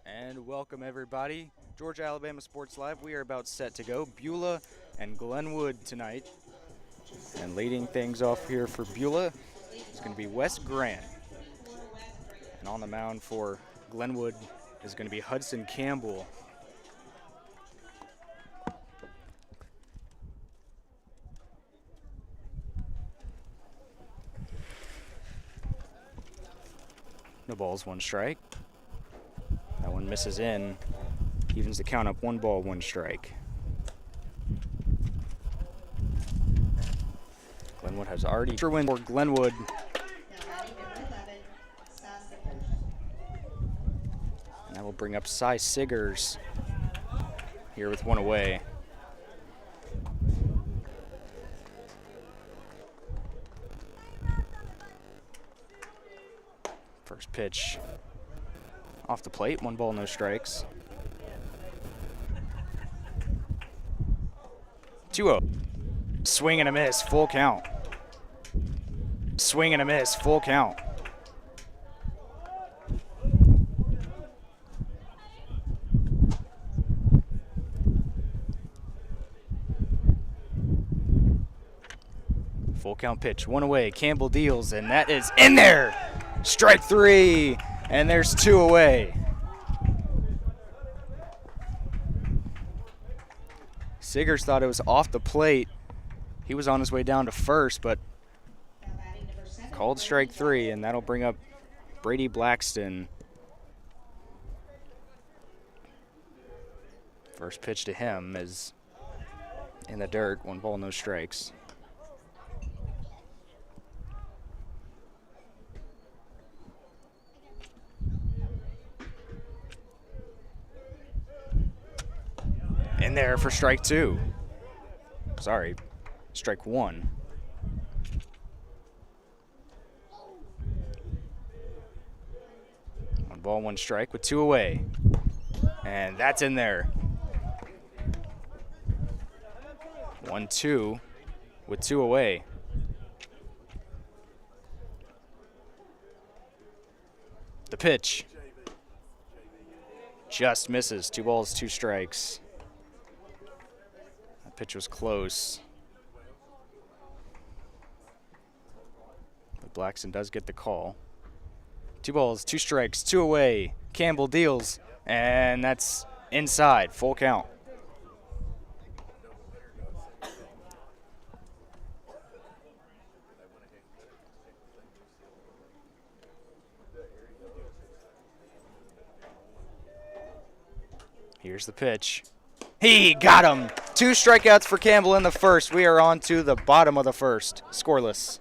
And welcome everybody. Georgia Alabama Sports Live. We are about set to go. Beulah and Glenwood tonight. And leading things off here for Beulah is going to be Wes Grant. And on the mound for Glenwood is going to be Hudson Campbell. No balls, one strike. That one misses in. Evens the count up, 1 ball, 1 strike. Glenwood has already win for Glenwood. And that will bring up Cy Siggers here with 1 away. First pitch off the plate, 1 ball, no strikes. 2-0. Swing and a miss, full count. Swing and a miss, full count. Full count pitch, 1 away. Campbell deals, and that is in there. Strike 3, and there's 2 away. Siggers thought it was off the plate. He was on his way down to first, but called strike 3, and that'll bring up Brady Blackston. First pitch to him is in the dirt, 1 ball, no strikes. In there for strike 2. Sorry, strike 1. One ball, 1 strike with 2 away. And that's in there. 1-2 with 2 away. The pitch just misses. 2 balls, 2 strikes. That pitch was close. But Blackson does get the call. 2 balls, 2 strikes, 2 away. Campbell deals, and that's inside, full count. Here's the pitch. He got him. 2 strikeouts for Campbell in the first. We are on to the bottom of the first, scoreless.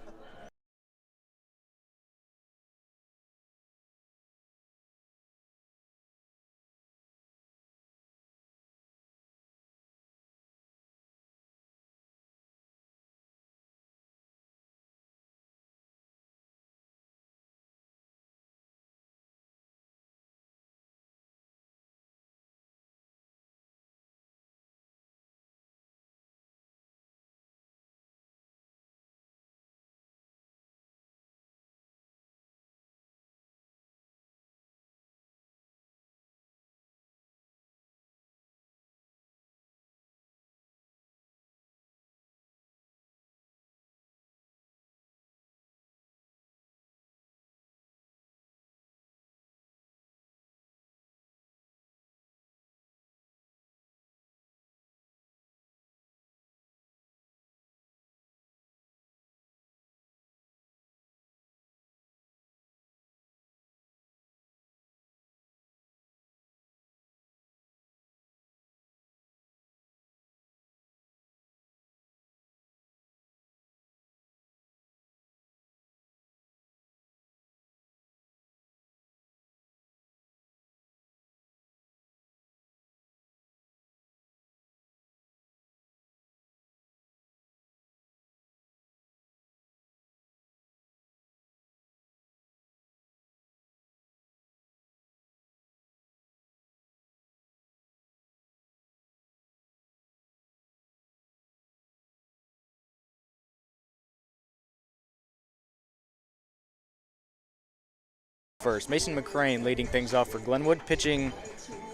first. Mason McCrane leading things off for Glenwood. Pitching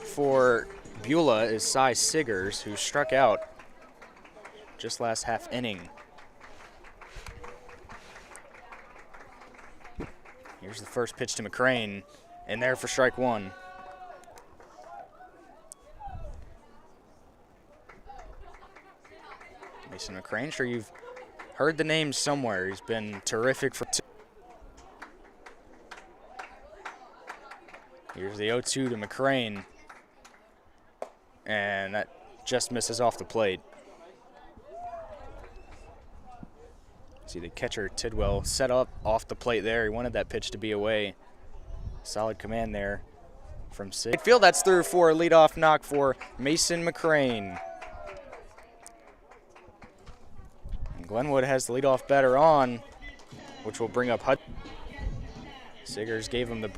for Beulah is Cy Siggers, who struck out just last half inning. Here's the first pitch to McCrane, in there for strike one. Mason McCrane, sure you've heard the name somewhere. He's been terrific for two. Here's the 0-2 to McCrane, and that just misses off the plate. See the catcher Tidwell set up off the plate there. He wanted that pitch to be away. Solid command there from Sid. Field, that's through for a leadoff knock for Mason McCrane. And Glenwood has the leadoff batter on, which will bring up Hudson. Siggers gave him the.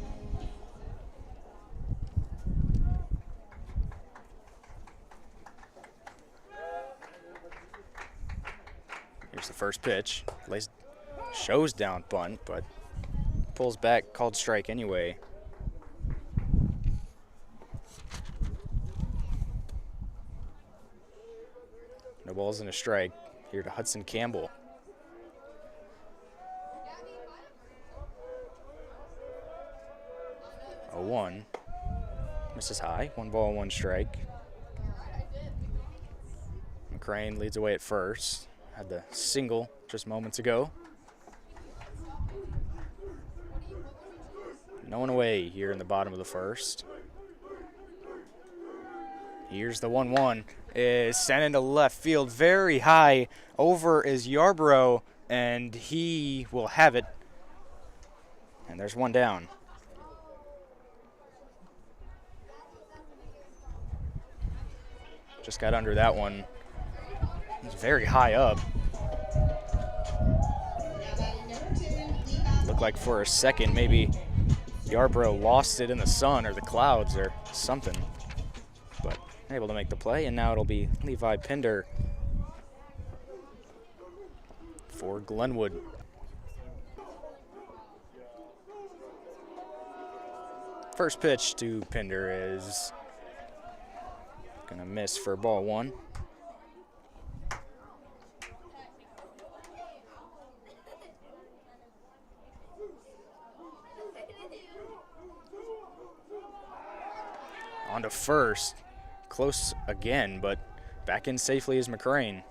Here's the first pitch. Shows down bunt, but pulls back, called strike anyway. No balls and a strike. Here to Hudson Campbell. A 1. Misses high. 1 ball, 1 strike. McCrane leads away at first. Had the single just moments ago. No one away here in the bottom of the first. Here's the 1-1. Is sent into left field very high. Over is Yarbrough, and he will have it. And there's one down. Just got under that one. It's very high up. Looked like for a second maybe Yarbrough lost it in the sun or the clouds or something. But able to make the play, and now it'll be Levi Pinder for Glenwood. First pitch to Pinder is gonna miss for ball 1. On to first. Close again, but back in safely is McCrane.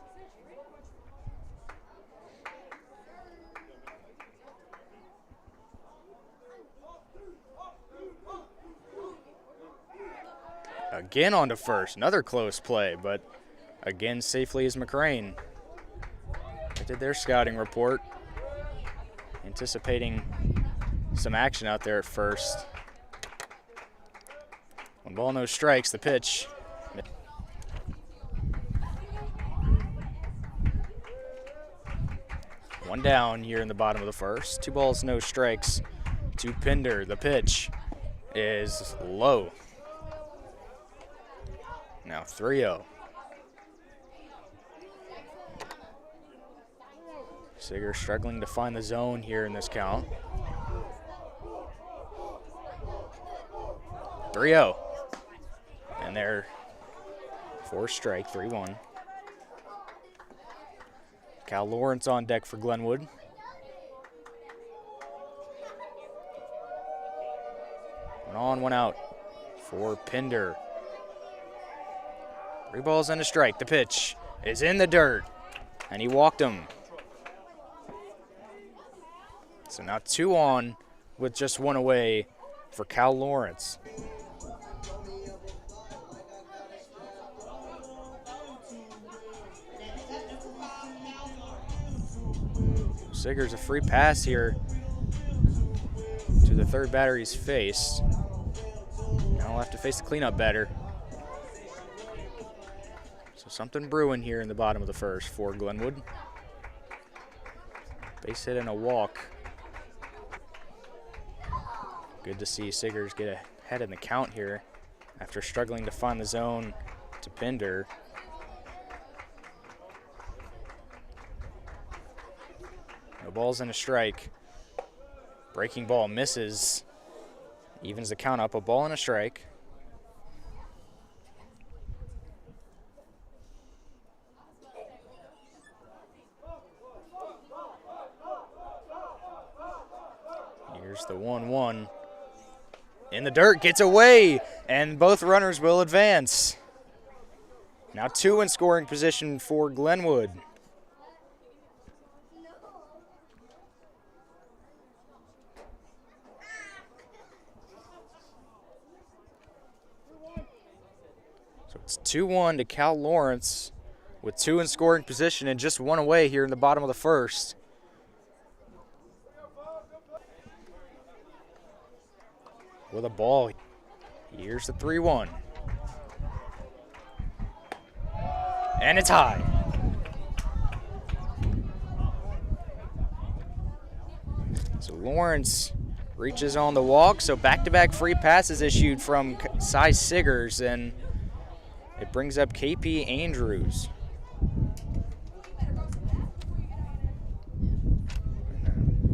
Again on to first. Another close play, but again safely is McCrane. They did their scouting report, anticipating some action out there at first. 1 ball, no strikes. The pitch. One down here in the bottom of the first. 2 balls, no strikes to Pinder. The pitch is low. Now 3-0. Sigger struggling to find the zone here in this count. 3-0. And they're 4 strike, 3-1. Cal Lawrence on deck for Glenwood. One on, one out for Pinder. 3 balls and a strike. The pitch is in the dirt, and he walked him. So now 2 on with just 1 away for Cal Lawrence. Siggers a free pass here to the third batter he's faced. Now he'll have to face the cleanup batter. So something brewing here in the bottom of the first for Glenwood. Base hit and a walk. Good to see Siggers get ahead in the count here after struggling to find the zone to Pinder. No balls and a strike. Breaking ball misses. Evens the count up, a ball and a strike. Here's the 1-1. In the dirt, gets away, and both runners will advance. Now 2 in scoring position for Glenwood. So it's 2-1 to Cal Lawrence with 2 in scoring position and just 1 away here in the bottom of the first. With a ball, here's the 3-1. And it's high. So Lawrence reaches on the walk, so back-to-back free passes issued from Cy Siggers, and it brings up KP Andrews.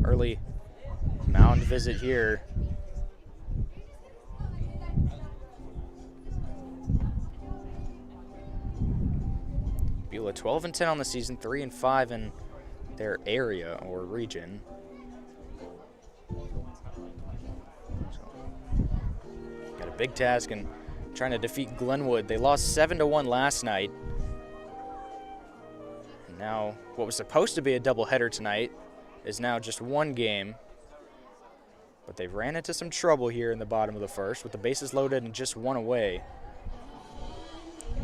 Early mound visit here. Beulah 12-10 on the season, 3-5 in their area or region. So, got a big task in trying to defeat Glenwood. They lost 7-1 last night. And now what was supposed to be a doubleheader tonight is now just 1 game. But they've ran into some trouble here in the bottom of the first with the bases loaded and just 1 away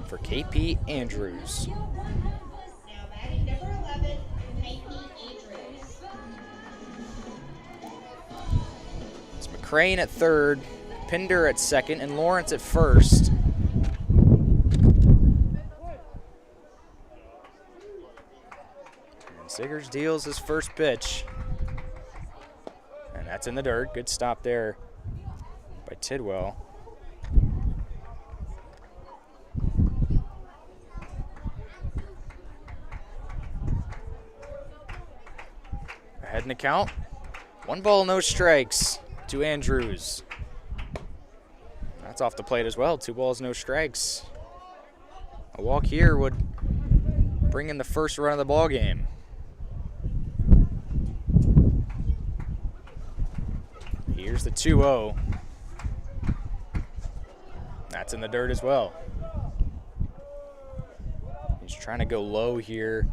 for KP Andrews. Now batting number 11, KP Andrews. It's McCrane at third, Pinder at second, and Lawrence at first. And Siggers deals his first pitch. And that's in the dirt. Good stop there by Tidwell. Ahead in the count. 1 ball, no strikes to Andrews. That's off the plate as well. 2 balls, no strikes. A walk here would bring in the first run of the ball game. Here's the 2-0. That's in the dirt as well. He's trying to go low here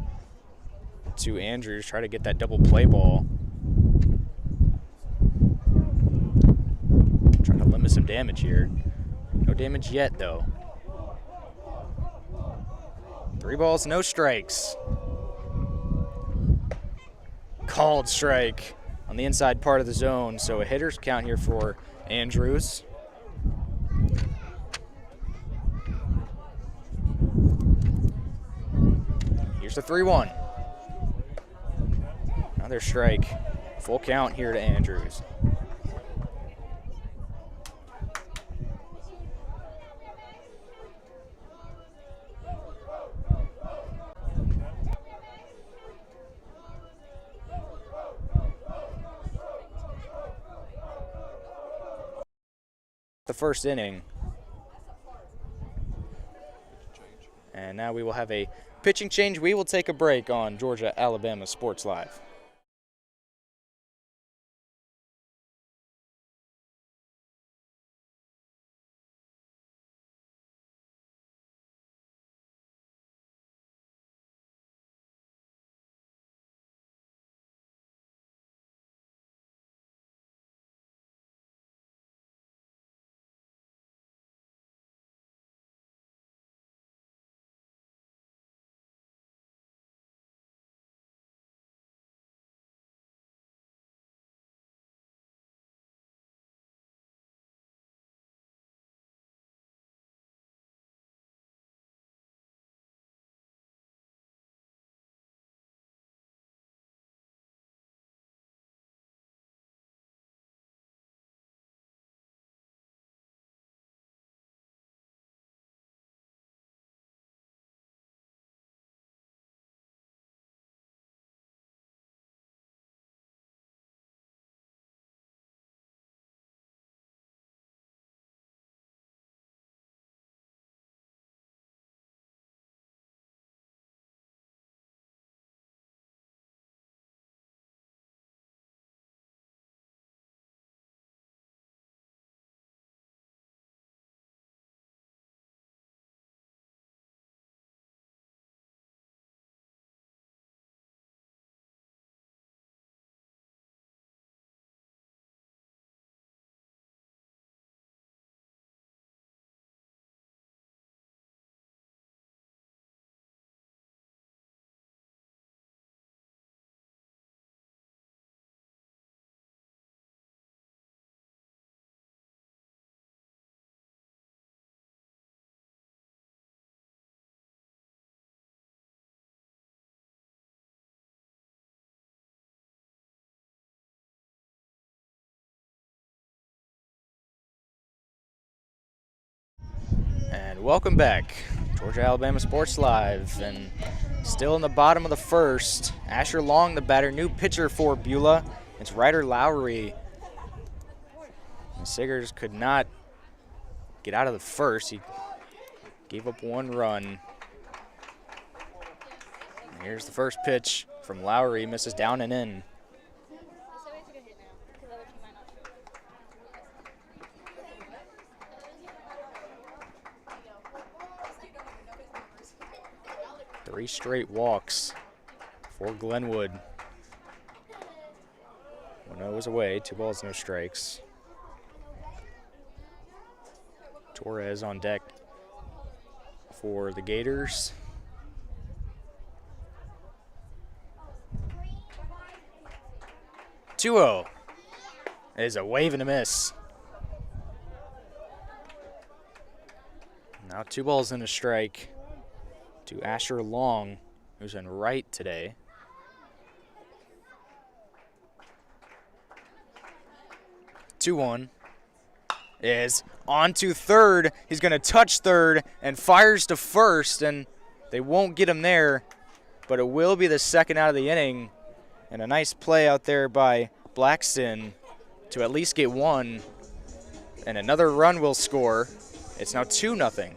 to Andrews, try to get that double play ball. Trying to limit some damage here. No damage yet, though. 3 balls, no strikes. Called strike on the inside part of the zone, so a hitter's count here for Andrews. Here's the 3-1. Another strike. Full count here to Andrews. The first inning. And now we will have a pitching change. We will take a break on Georgia Alabama Sports Live. Welcome back, Georgia Alabama Sports Live, and still in the bottom of the first. Asher Long, the batter, new pitcher for Beulah. It's Ryder Lowry. And Siggers could not get out of the first. He gave up one run. And here's the first pitch from Lowry, misses down and in. Three straight walks for Glenwood. 1-0 is away, 2 balls, no strikes. Torres on deck for the Gators. Two-0 is a wave and a miss. Now 2 balls and a strike to Asher Long, who's in right today. Two-one is on to third. He's going to touch third and fires to first, and they won't get him there, but it will be the second out of the inning. And a nice play out there by Blackston to at least get one, and another run will score. It's now 2-0.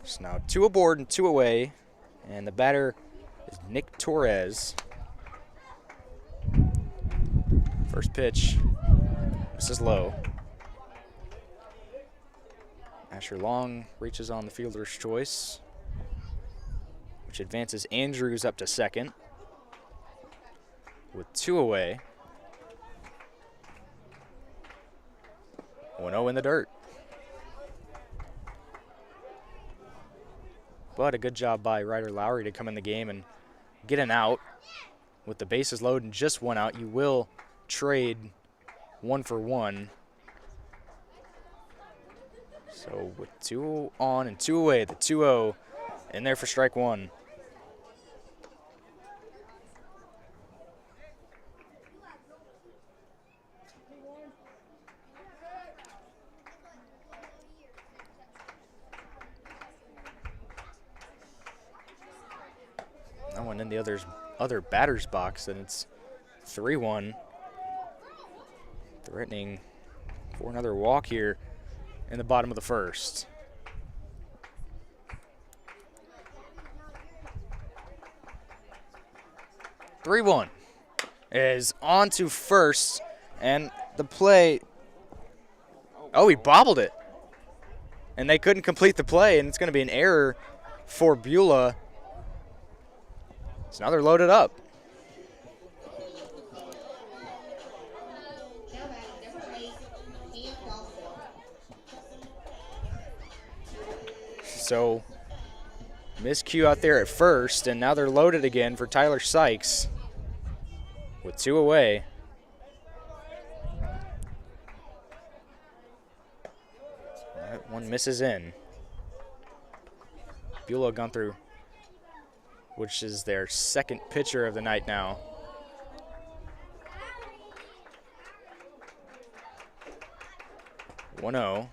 So now 2 aboard and 2 away, and the batter is Nick Torres. First pitch, this is low. Asher Long reaches on the fielder's choice, which advances Andrews up to second. With 2 away, 1-0 in the dirt. But a good job by Ryder Lowry to come in the game and get an out. With the bases loaded and just 1 out, you will trade 1 for 1. So with 2 on and 2 away, the 2-0 in there for strike 1. That one in the other batter's box, and it's 3-1. Threatening for another walk here in the bottom of the first. Three-1 is on to first, and the play. Oh, he bobbled it, and they couldn't complete the play, and it's going to be an error for Beulah. So now they're loaded up. So miscue out there at first, and now they're loaded again for Tyler Sykes with 2 away. That one misses in. Beulah gone through, which is their second pitcher of the night now. One-0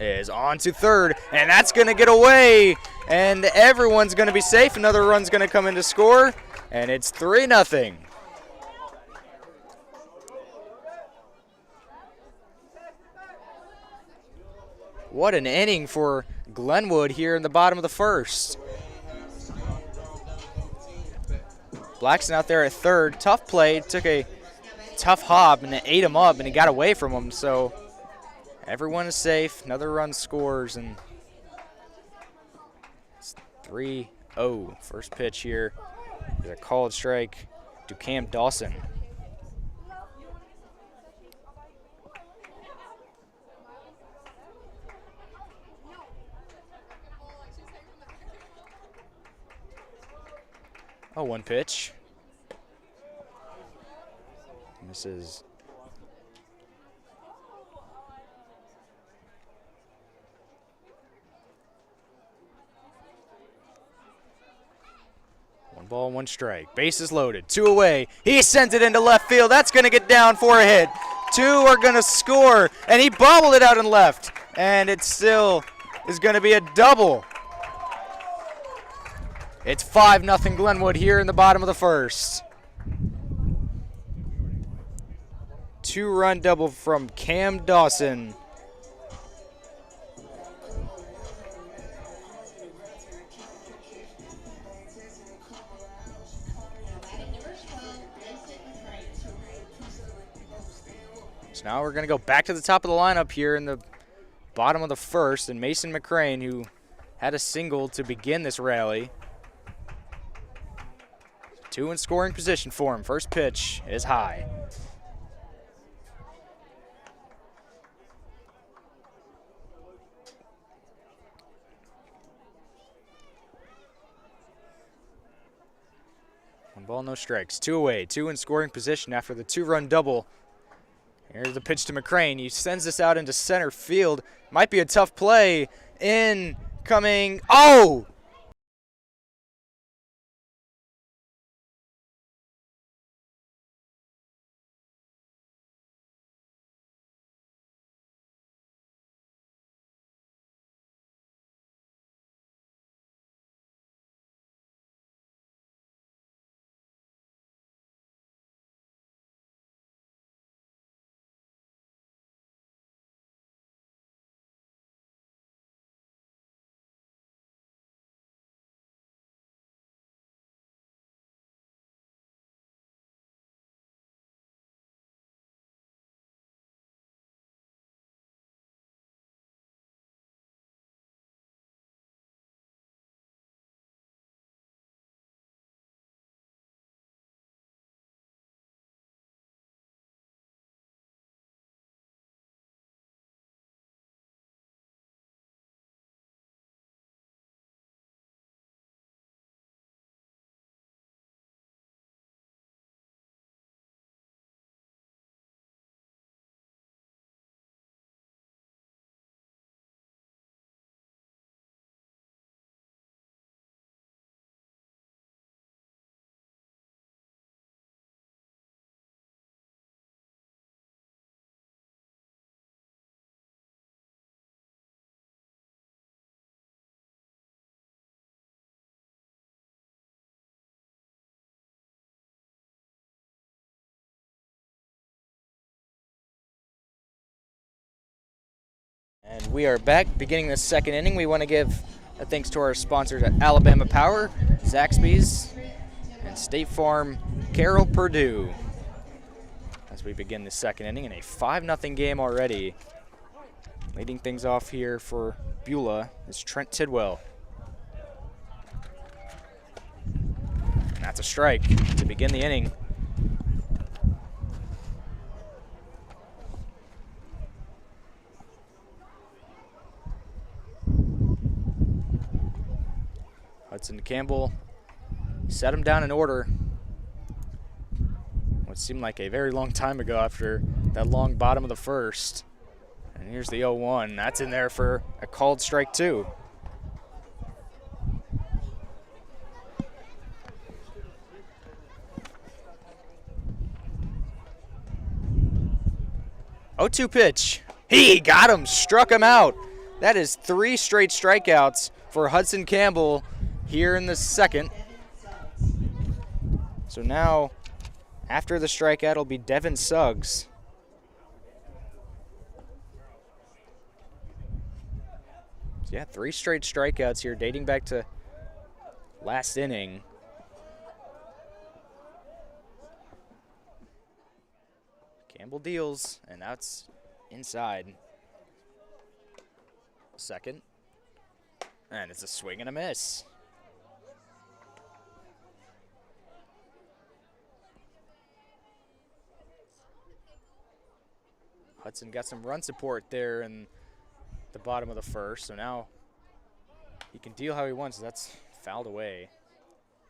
is on to third, and that's going to get away, and everyone's going to be safe. Another run's going to come in to score, and it's 3-0. What an inning for Glenwood here in the bottom of the first. Blackson out there at third. Tough play. Took a tough hop, and it ate him up, and he got away from him. So everyone is safe. Another run scores, and it's 3-0. First pitch here is a called strike to Cam Dawson. Oh, one pitch. Misses. One ball, one strike. Bases loaded. 2 away. He sends it into left field. That's going to get down for a hit. 2 are going to score, and he bobbled it out in left. And it still is going to be a double. It's 5-0 Glenwood here in the bottom of the first. 2-run double from Cam Dawson. So now we're going to go back to the top of the lineup here in the bottom of the first, and Mason McCrane, who had a single to begin this rally. 2 in scoring position for him. First pitch is high. One ball, no strikes. 2 away. 2 in scoring position after the 2-run double. Here's the pitch to McCrane. He sends this out into center field. Might be a tough play. Incoming. Oh! And we are back, beginning the second inning. We want to give a thanks to our sponsors at Alabama Power, Zaxby's, and State Farm, Carroll Purdue. As we begin the second inning in a 5-0 game already. Leading things off here for Beulah is Trent Tidwell. And that's a strike to begin the inning. Hudson Campbell set him down in order. What seemed like a very long time ago after that long bottom of the first. And here's the 0-1. That's in there for a called strike 2. Oh, 2 pitch. He got him, struck him out. That is 3 straight strikeouts for Hudson Campbell here in the second. So now, after the strikeout, it'll be Devin Suggs. So yeah, 3 straight strikeouts here, dating back to last inning. Campbell deals, and that's inside. Second. And it's a swing and a miss. Hudson got some run support there in the bottom of the first, so now he can deal how he wants. That's fouled away.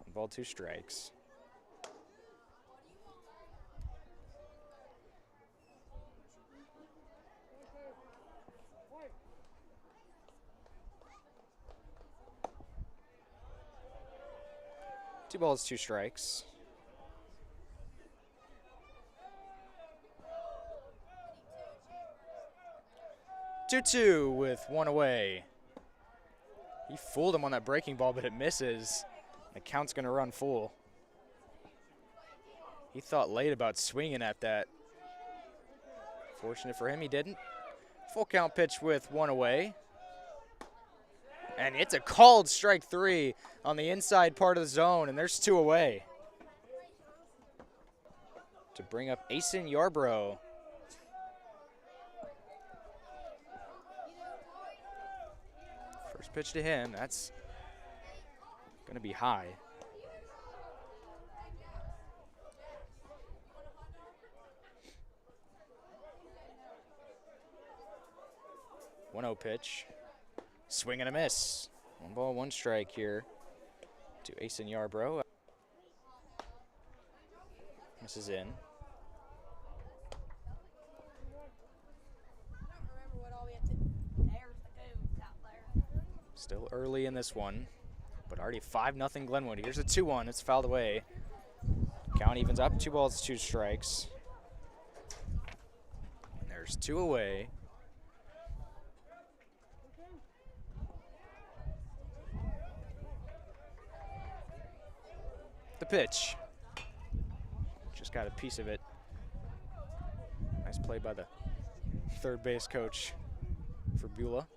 1 ball, 2 strikes. 2 balls, 2 strikes. Two with 1 away. He fooled him on that breaking ball, but it misses. The count's going to run full. He thought late about swinging at that. Fortunate for him, he didn't. Full count pitch with 1 away. And it's a called strike 3 on the inside part of the zone, and there's 2 away. To bring up Asen Yarbrough. First pitch to him, that's going to be high. One-0 pitch. Swing and a miss. 1 ball, 1 strike here to Asen Yarbrough. Misses in. Still early in this one, but already 5-0 Glenwood. Here's a 2-1. It's fouled away. Count evens up. 2 balls, 2 strikes. And there's 2 away. The pitch. Just got a piece of it. Nice play by the third base coach for Beulah.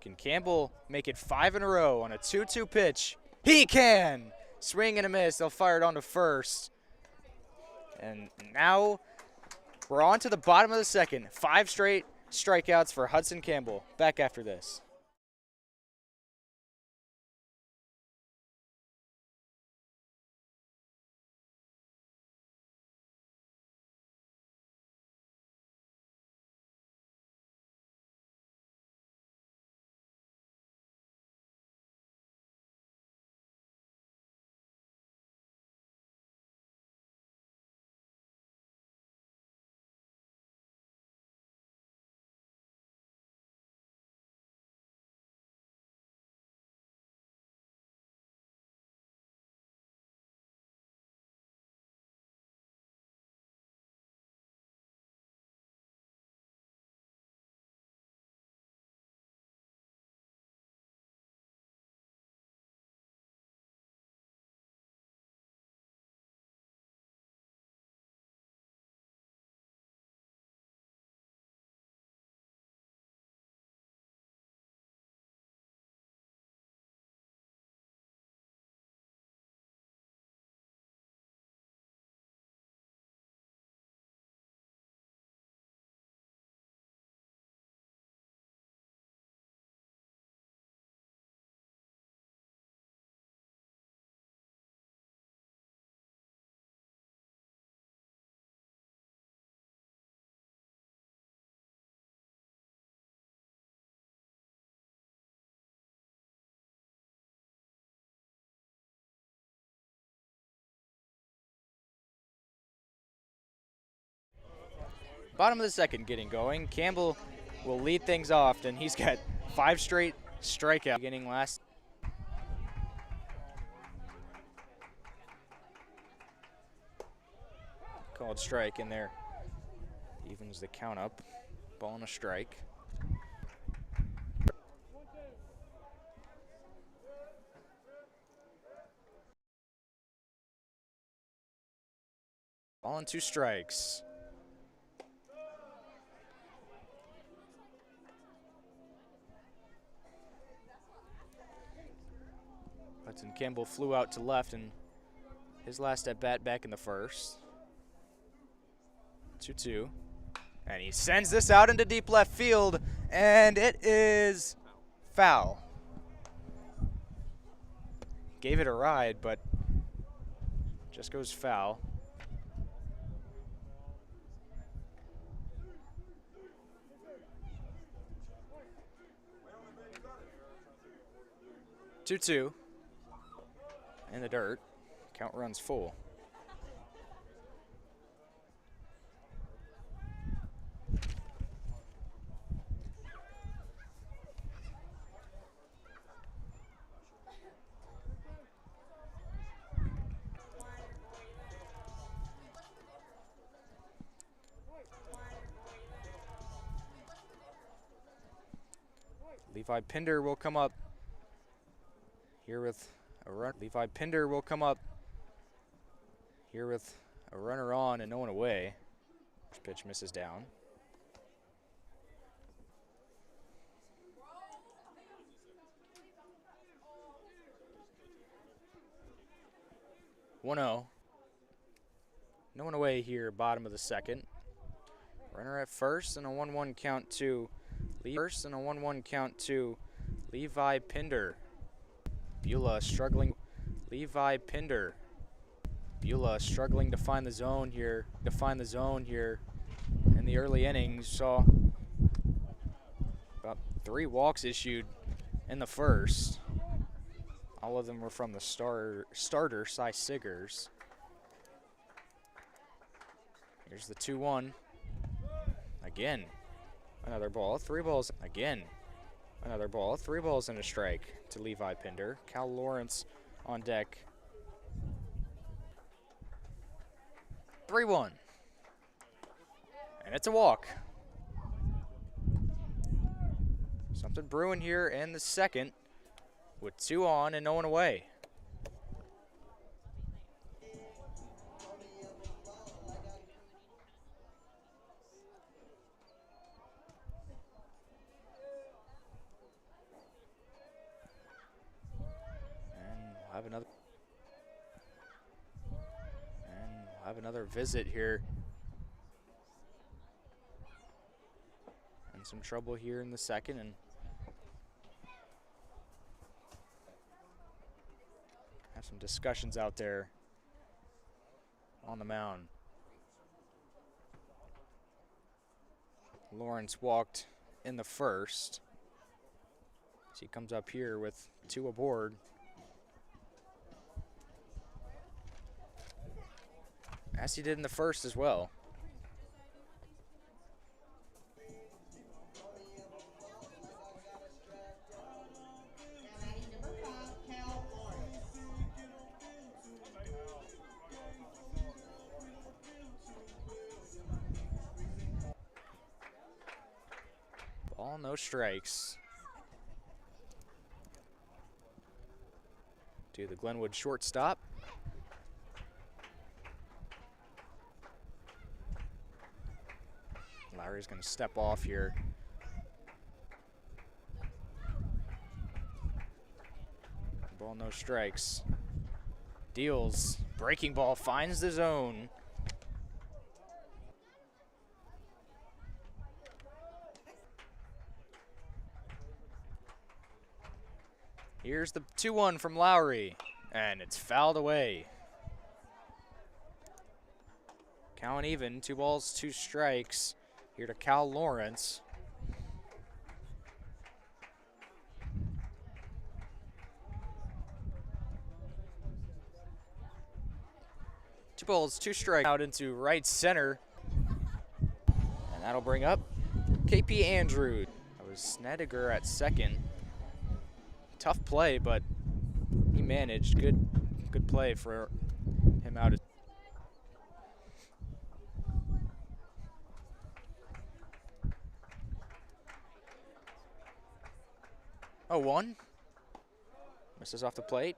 Can Campbell make it 5 in a row on a 2-2 pitch? He can! Swing and a miss. They'll fire it on to first. And now we're on to the bottom of the second. 5 straight strikeouts for Hudson Campbell. Back after this. Bottom of the second getting going. Campbell will lead things off, and he's got 5 straight strikeouts beginning last. Called strike in there. Evens the count up. Ball and a strike. Ball and 2 strikes. Hudson Campbell flew out to left in his last at bat back in the first. 2-2. And he sends this out into deep left field, and it is foul. Gave it a ride, but just goes foul. Two-two. In the dirt. Count runs full. Levi Pinder will come up here with a run. Levi Pinder will come up here with a runner on and no one away. Pitch misses down. (1-0). No one away here, bottom of the second. Runner at first and a 1-1 count to Levi Pinder. Beulah struggling. Levi Pinder. Beulah struggling to find the zone here. In the early innings, saw about 3 walks issued in the first. All of them were from the starter, Cy Siggers. Here's the 2-1. Again, another ball, 3 balls. Again, another ball, 3 balls and a strike to Levi Pinder. Cal Lawrence on deck. 3-1. And it's a walk. Something brewing here in the second with 2 on and no one away. We'll have another visit here. And some trouble here in the second, and have some discussions out there on the mound. Lawrence walked in the first. So he comes up here with 2 aboard. As he did in the first as well. Ball, no strikes. To the Glenwood shortstop. Lowry's going to step off here. Ball, no strikes. Deals. Breaking ball finds the zone. Here's the 2-1 from Lowry, and it's fouled away. Count even, 2 balls, 2 strikes. Here to Cal Lawrence. Two balls, 2 strikes out into right center. And that'll bring up KP Andrews. That was Snediger at second. Tough play, but he managed. Good play for him out. 0-1. Misses off the plate.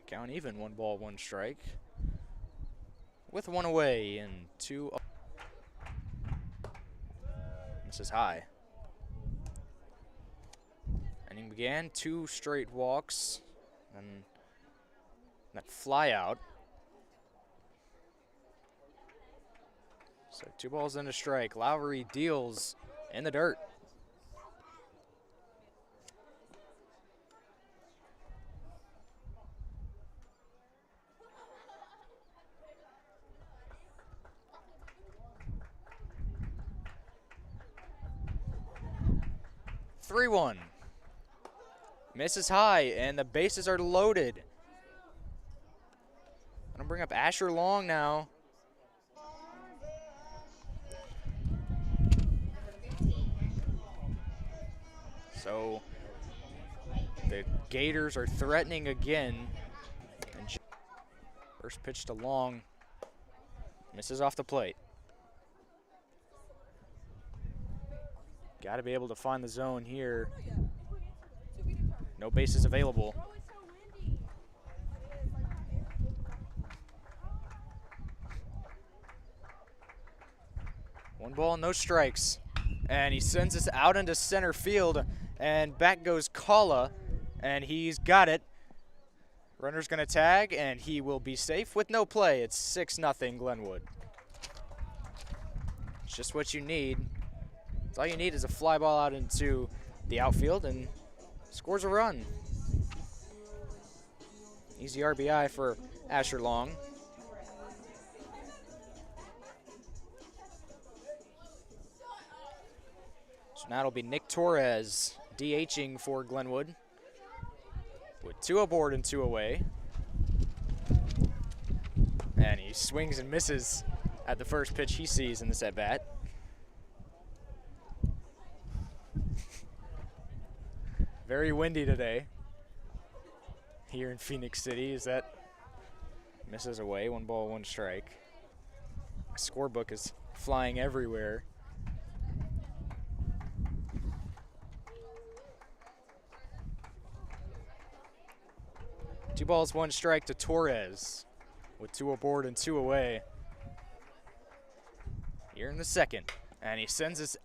Count even, 1 ball, 1 strike. With 1 away and 2. Misses high. Inning began, 2 straight walks, and that fly out. So 2 balls and a strike. Lowry deals in the dirt. (3-1). Misses high, and the bases are loaded. I'm gonna bring up Asher Long now. So the Gators are threatening again. And first pitch to Long. Misses off the plate. Got to be able to find the zone here. No bases available. One ball, no strikes. And he sends us out into center field. And back goes Kala. And he's got it. Runner's going to tag, and he will be safe with no play. It's 6-0 Glenwood. It's just what you need. It's all you need is a fly ball out into the outfield, and scores a run. Easy RBI for Asher Long. So now it'll be Nick Torres DHing for Glenwood with 2 aboard and 2 away. And he swings and misses at the first pitch he sees in this at-bat. Very windy today here in Phoenix City. Is that misses away, 1 ball, 1 strike. My scorebook is flying everywhere. Two balls, 1 strike to Torres with 2 aboard and 2 away. Here in the second, and he sends us.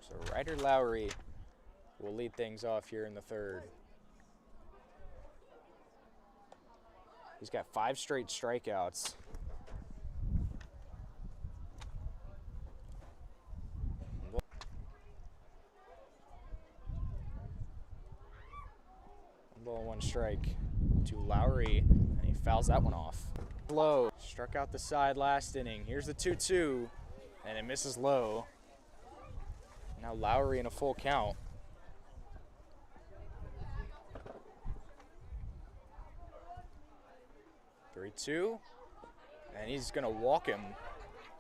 So Ryder Lowry will lead things off here in the third. He's got 5 straight strikeouts. One ball, 1 strike to Lowry, and he fouls that one off. Low struck out the side last inning. Here's the 2-2, and it misses low. Now Lowry in a full count. Three, 2, and he's gonna walk him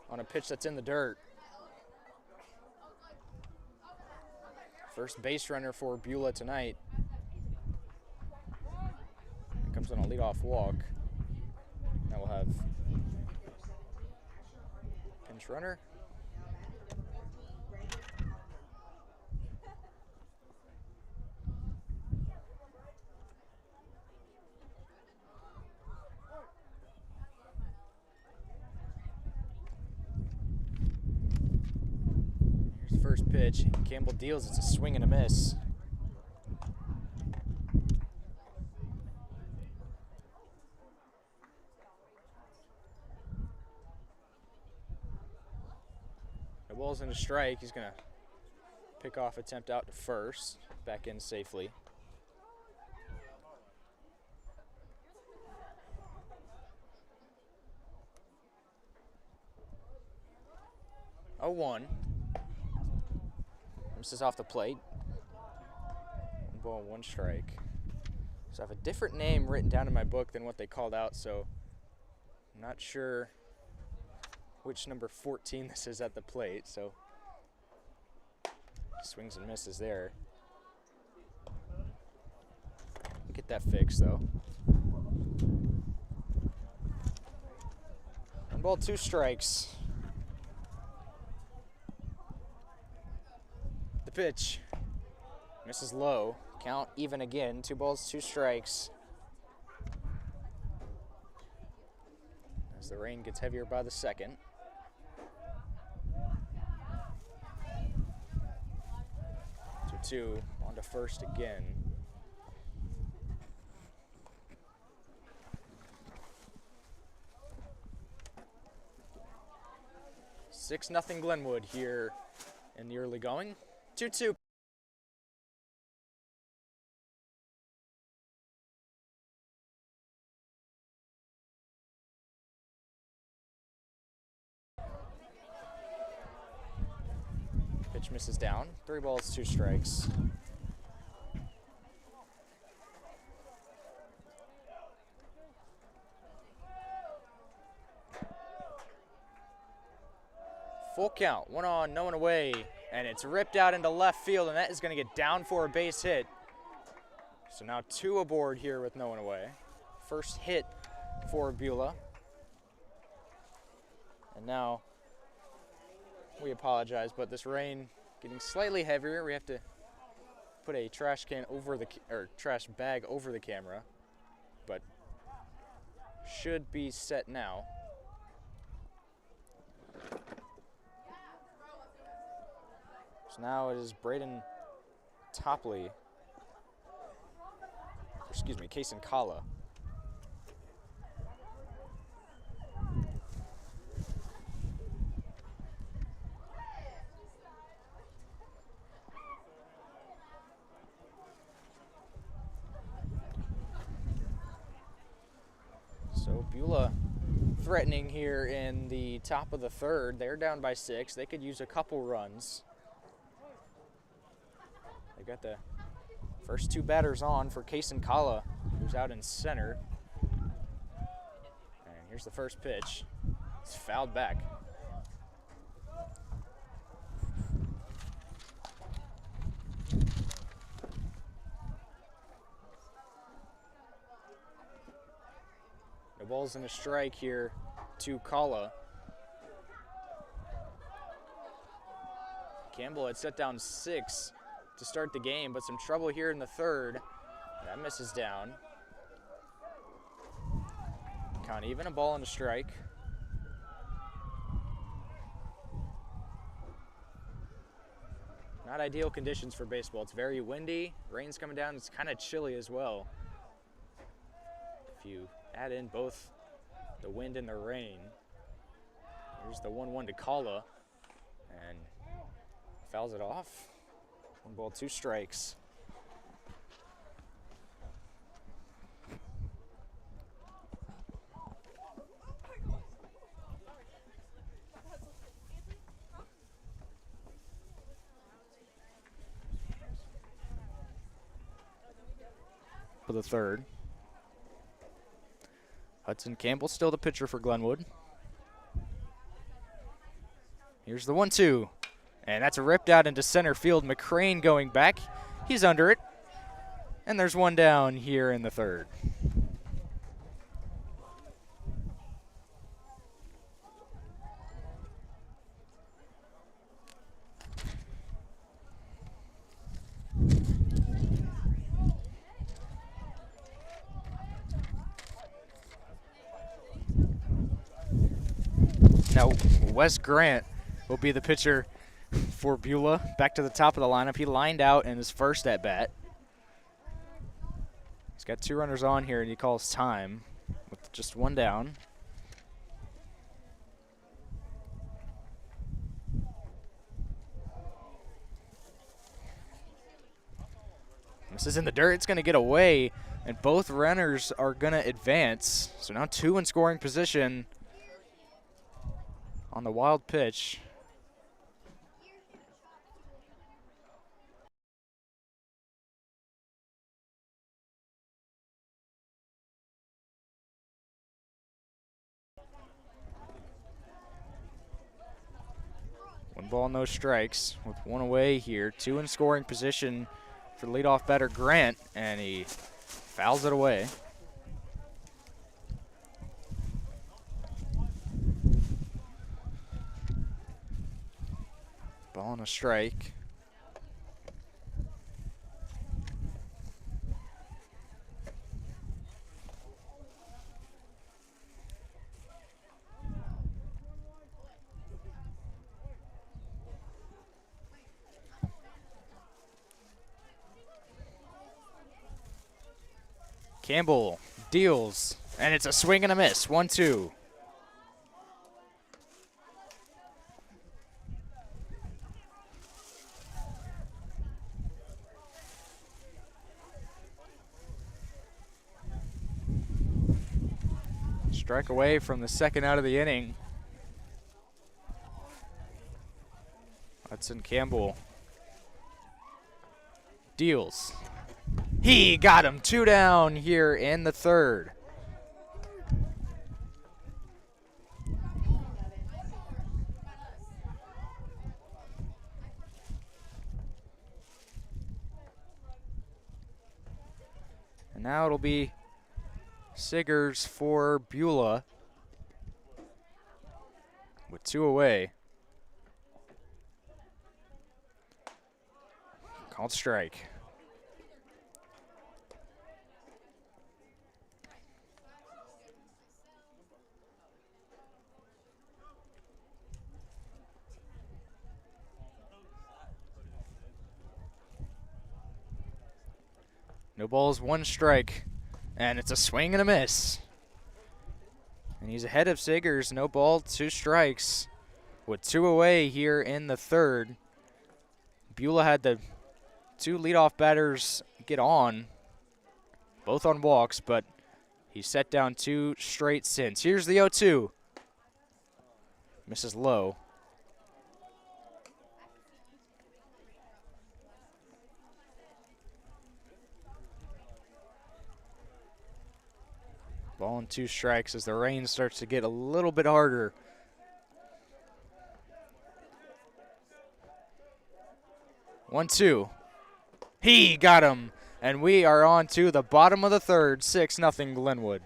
on a pitch that's in the dirt. First base runner for Beulah tonight. Comes on a leadoff walk. Now we'll have pinch runner. First pitch, Campbell deals, it's a swing and a miss. The ball's in a strike, he's gonna pick off attempt out to first, back in safely. Oh, 1. Misses off the plate. 1 ball, 1 strike. So I have a different name written down in my book than what they called out, so I'm not sure which number 14 this is at the plate, so swings and misses there. Get that fixed though. 1 ball, 2 strikes. Pitch misses low. Count even again. 2 balls, 2 strikes. As the rain gets heavier by the second. 2-2 on to first again. 6-0 Glenwood here in the early going. 2-2. Pitch misses down. 3 balls, 2 strikes. Full count, 1 on, no one away, and it's ripped out into left field, and that is going to get down for a base hit. So now 2 aboard here with no one away. First hit for Beulah. And now, we apologize, but this rain getting slightly heavier. We have to put a trash can over the, or trash bag over the camera, but should be set now. So now it is Braden Topley, excuse me, Kason Kala. So Beulah threatening here in the top of the third. They're down by 6. They could use a couple runs. They got the first 2 batters on for Kason Kala, who's out in center. And here's the first pitch. It's fouled back. No balls and a strike here to Kala. Campbell had set down 6 to start the game, but some trouble here in the third. That misses down. Count even, a ball and a strike. Not ideal conditions for baseball. It's very windy, rain's coming down, it's kind of chilly as well. If you add in both the wind and the rain. Here's the 1-1 to Kala, and fouls it off. 1 ball, 2 strikes. For the third. Hudson Campbell still the pitcher for Glenwood. Here's the 1-2. And that's ripped out into center field. McCrane going back. He's under it. And there's 1 down here in the third. Now, Wes Grant will be the pitcher for Beulah. Back to the top of the lineup. He lined out in his first at-bat. He's got 2 runners on here, and he calls time with just 1 down. This is in the dirt. It's going to get away, and both runners are going to advance. So now 2 in scoring position on the wild pitch. One ball, no strikes with 1 away here. 2 in scoring position for leadoff batter Grant, and he fouls it away. Ball and a strike. Campbell deals, and it's a swing and a miss. 1-2. Strike away from the second out of the inning. Hudson Campbell deals. He got him, 2 down here in the third. And now it'll be Siggers for Beulah with 2 away. Called strike. No balls, 1 strike, and it's a swing and a miss. And he's ahead of Siggers. No ball, 2 strikes with 2 away here in the third. Beulah had the 2 leadoff batters get on, both on walks, but he set down 2 straight since. Here's the 0-2. Misses low. Ball and 2 strikes as the rain starts to get a little bit harder. One, 2. He got him, and we are on to the bottom of the third, 6-0 Glenwood.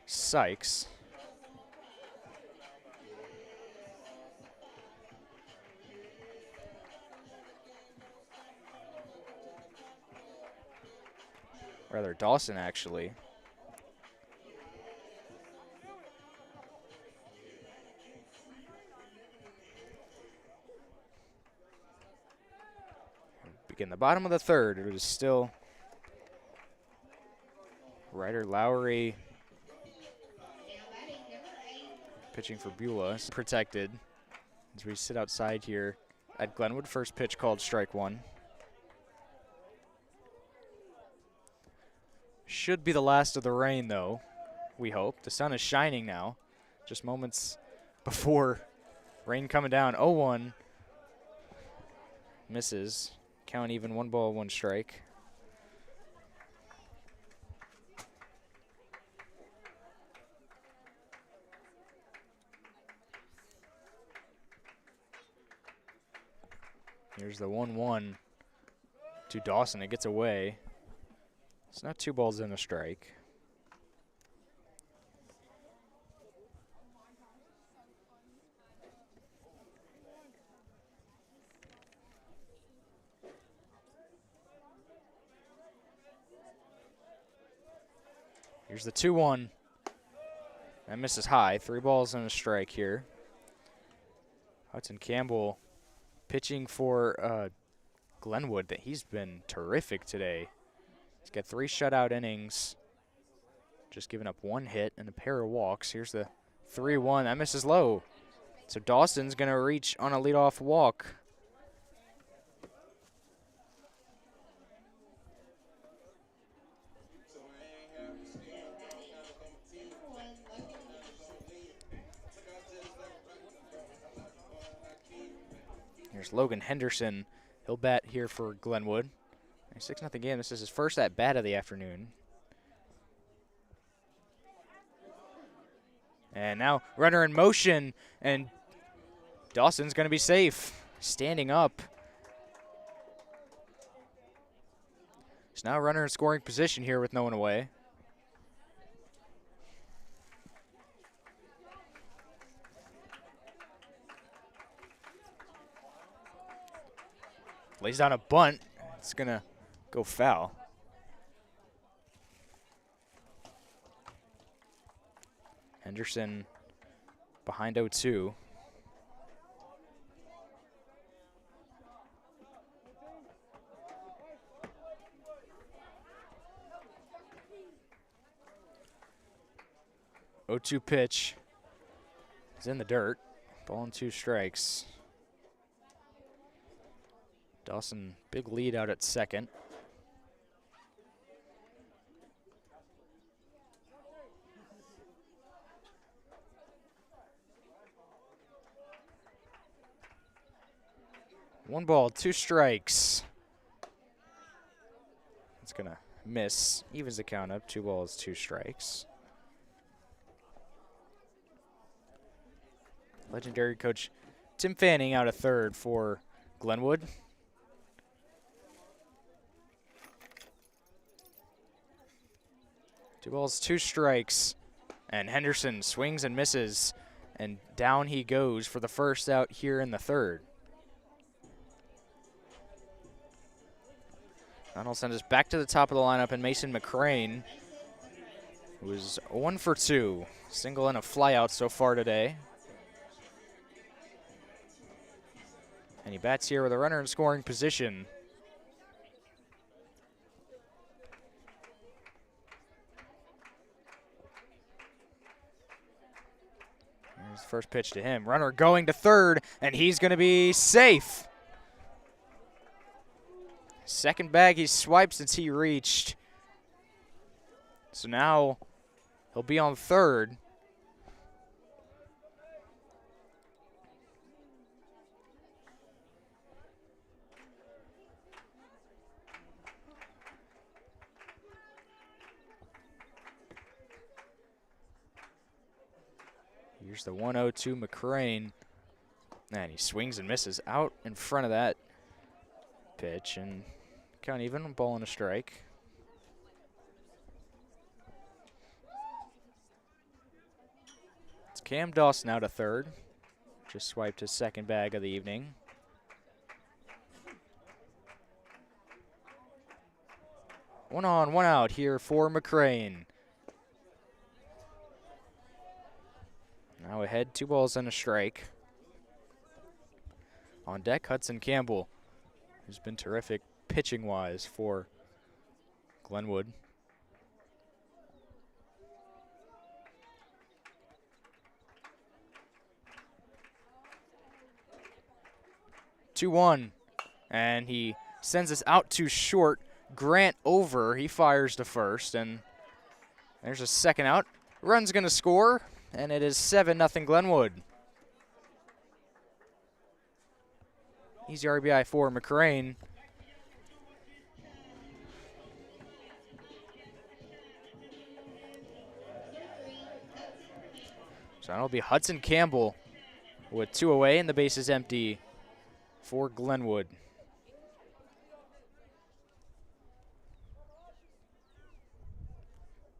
Sykes. Rather, Dawson, actually. Begin the bottom of the third. It is still Ryder Lowry pitching for Beulah. Protected as we sit outside here at Glenwood. First pitch called strike 1. Should be the last of the rain, though, we hope. The sun is shining now. Just moments before rain coming down. 0-1. Misses. Count even, 1 ball, 1 strike. Here's the 1-1 to Dawson. It gets away. It's not 2 balls and a strike. Here's the 2-1. That misses high. 3 balls and a strike here. Hudson Campbell pitching for Glenwood. That he's been terrific today. He's got 3 shutout innings. Just giving up 1 hit and a pair of walks. Here's the 3-1. That misses low. So Dawson's going to reach on a leadoff walk. Here's Logan Henderson. He'll bat here for Glenwood. 6-0 game. This is his first at bat of the afternoon. And now runner in motion, and Dawson's going to be safe. Standing up. So now runner in scoring position here with no one away. Lays down a bunt. It's going to go foul. Henderson behind 0-2. Pitch is in the dirt. Ball and 2 strikes. Dawson, big lead out at second. One ball, 2 strikes. It's gonna miss. Evens the count up. 2 balls, 2 strikes. Legendary coach Tim Fanning out of third for Glenwood. Two balls, 2 strikes. And Henderson swings and misses. And down he goes for the first out here in the third. That'll send us back to the top of the lineup, and Mason McCrane, who was 1 for 2. Single and a flyout so far today. And he bats here with a runner in scoring position. Here's the first pitch to him. Runner going to third, and he's going to be safe. Second bag he swiped since he reached. So now he'll be on third. Here's the 1-0 McCrane. And he swings and misses out in front of that pitch. And count even, ball and a strike. It's Cam Dawson out of third. Just swiped his second bag of the evening. One on, one out here for McCrane. Now ahead, 2 balls and a strike. On deck, Hudson Campbell, who's been terrific pitching-wise for Glenwood. Two-one, and he sends us out too short. Grant over, he fires to first, and there's a second out. Run's gonna score, and it is 7-0 Glenwood. Easy RBI for McCrane. So that'll be Hudson Campbell with 2 away and the base is empty for Glenwood.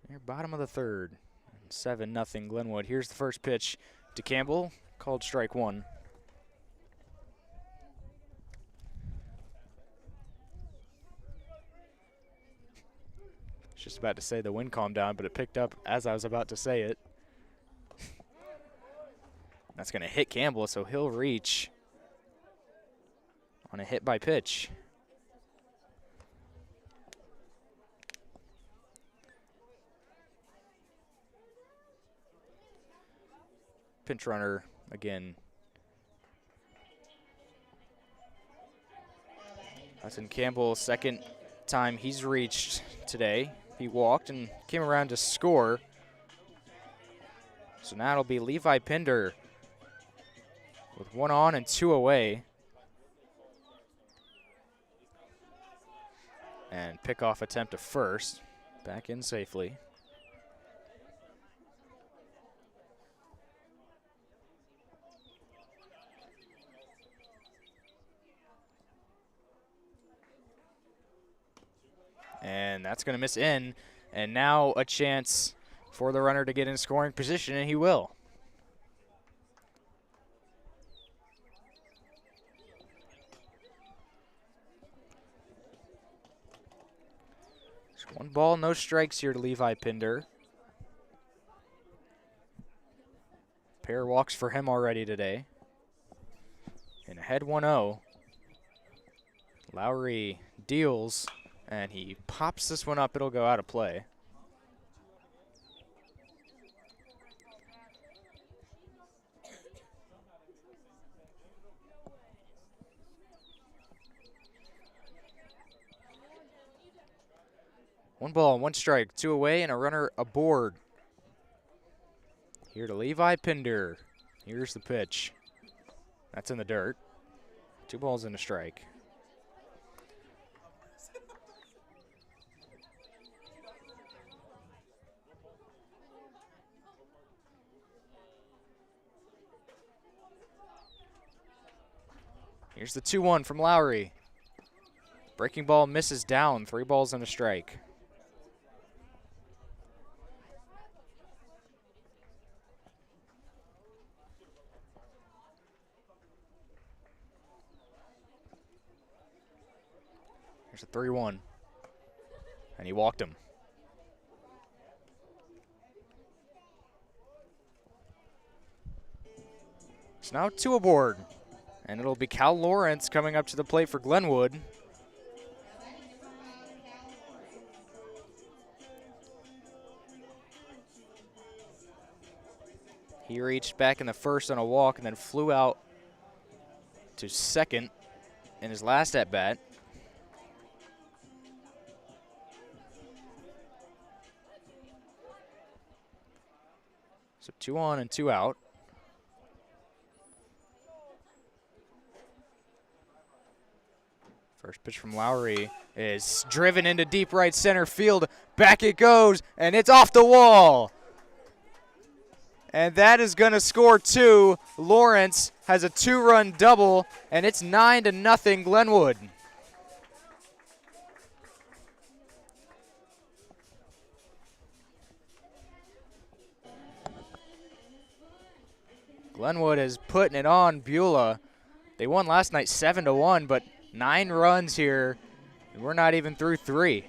Near bottom of the third. 7-0 Glenwood. Here's the first pitch to Campbell, called strike 1. Just about to say the wind calmed down, but it picked up as I was about to say it. That's going to hit Campbell, so he'll reach on a hit by pitch. Pinch runner again. Hudson Campbell, second time he's reached today. He walked and came around to score. So now it'll be Levi Pinder with 1 on and 2 away. And pickoff attempt to first. Back in safely. And that's going to miss in. And now a chance for the runner to get in scoring position, and he will. There's 1 ball, no strikes here to Levi Pinder. Pair walks for him already today. And ahead 1-0. Lowry deals, and he pops this one up. It'll go out of play. One ball, 1 strike, 2 away, and a runner aboard. Here to Levi Pinder. Here's the pitch. That's in the dirt. 2 balls and a strike. Here's the 2-1 from Lowry. Breaking ball misses down. 3 balls and a strike. Here's a 3-1. And he walked him. So now 2 aboard. And it'll be Cal Lawrence coming up to the plate for Glenwood. He reached back in the first on a walk and then flew out to second in his last at-bat. So 2 on and 2 out. First pitch from Lowry is driven into deep right center field. Back it goes, and it's off the wall. And that is going to score 2. Lawrence has a 2-run double, and it's 9-0 Glenwood. Glenwood is putting it on Beulah. They won last night 7-1, but 9 runs here, and we're not even through 3.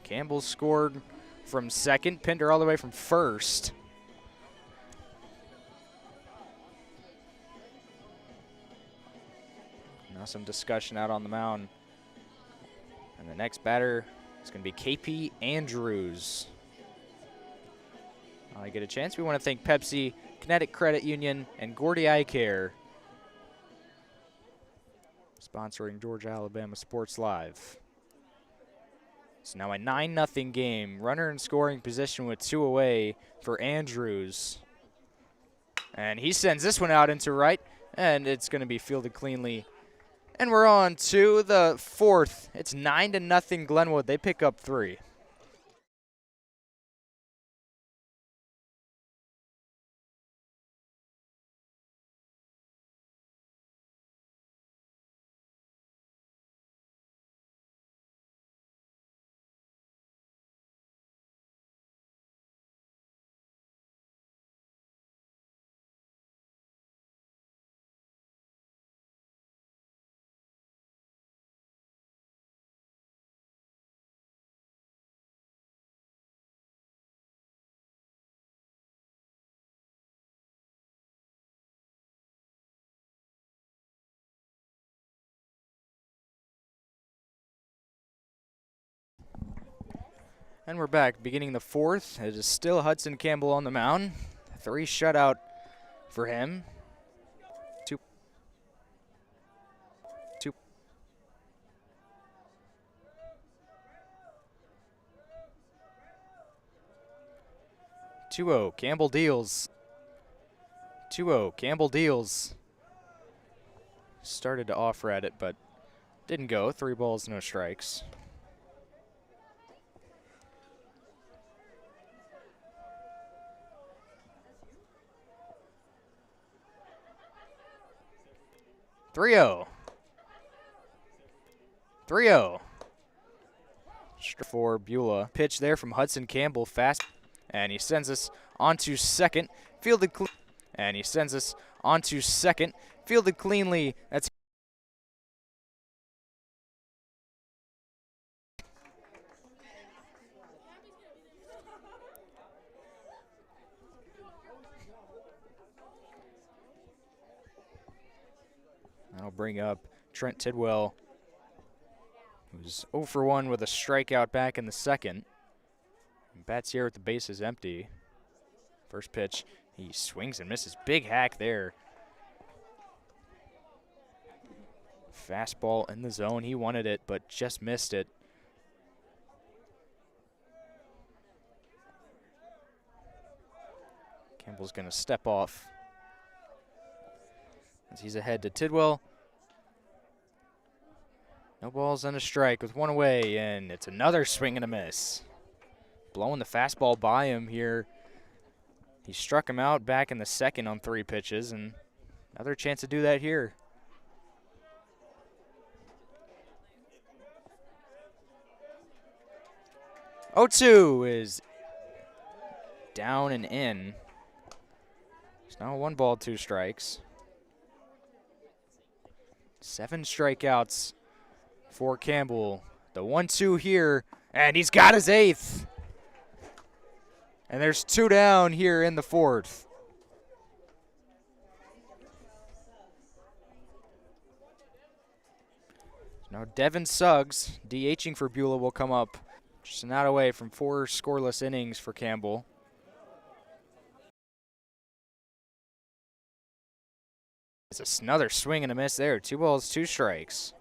Campbell scored from second, Pinder all the way from first. Now some discussion out on the mound. And the next batter is going to be KP Andrews. While I get a chance, we want to thank Pepsi, Kinetic Credit Union, and Gordy Eye Care, sponsoring Georgia Alabama Sports Live. It's now a 9-0 game. Runner in scoring position with 2 away for Andrews. And he sends this one out into right, and it's going to be fielded cleanly. And we're on to the 4th. It's 9-0 Glenwood. They pick up 3. And we're back, beginning the fourth. It is still Hudson Campbell on the mound. 3 shutout for him. 2-0, Campbell deals. 2-0, Campbell deals. Started to offer at it, but didn't go. 3 balls, no strikes. Three-0. 3-0. For Beulah. Pitch there from Hudson Campbell, fast. And he sends us onto second. Fielded clean. And he sends us onto second. Fielded cleanly. That's that'll bring up Trent Tidwell, who's 0 for 1 with a strikeout back in the second. Bats here with the bases empty. First pitch, he swings and misses. Big hack there. Fastball in the zone. He wanted it, but just missed it. Campbell's going to step off as he's ahead to Tidwell. No balls and a strike with 1 away, and it's another swing and a miss. Blowing the fastball by him here. He struck him out back in the second on 3 pitches, and another chance to do that here. Oh-2 is down and in. It's now 1 ball, 2 strikes. 7 strikeouts for Campbell. The 1-2 here, and he's got his 8th. And there's 2 down here in the 4th. Now Devin Suggs, DHing for Beulah, will come up. Just an out away from 4 scoreless innings for Campbell. It's another swing and a miss there. 2 balls, 2 strikes.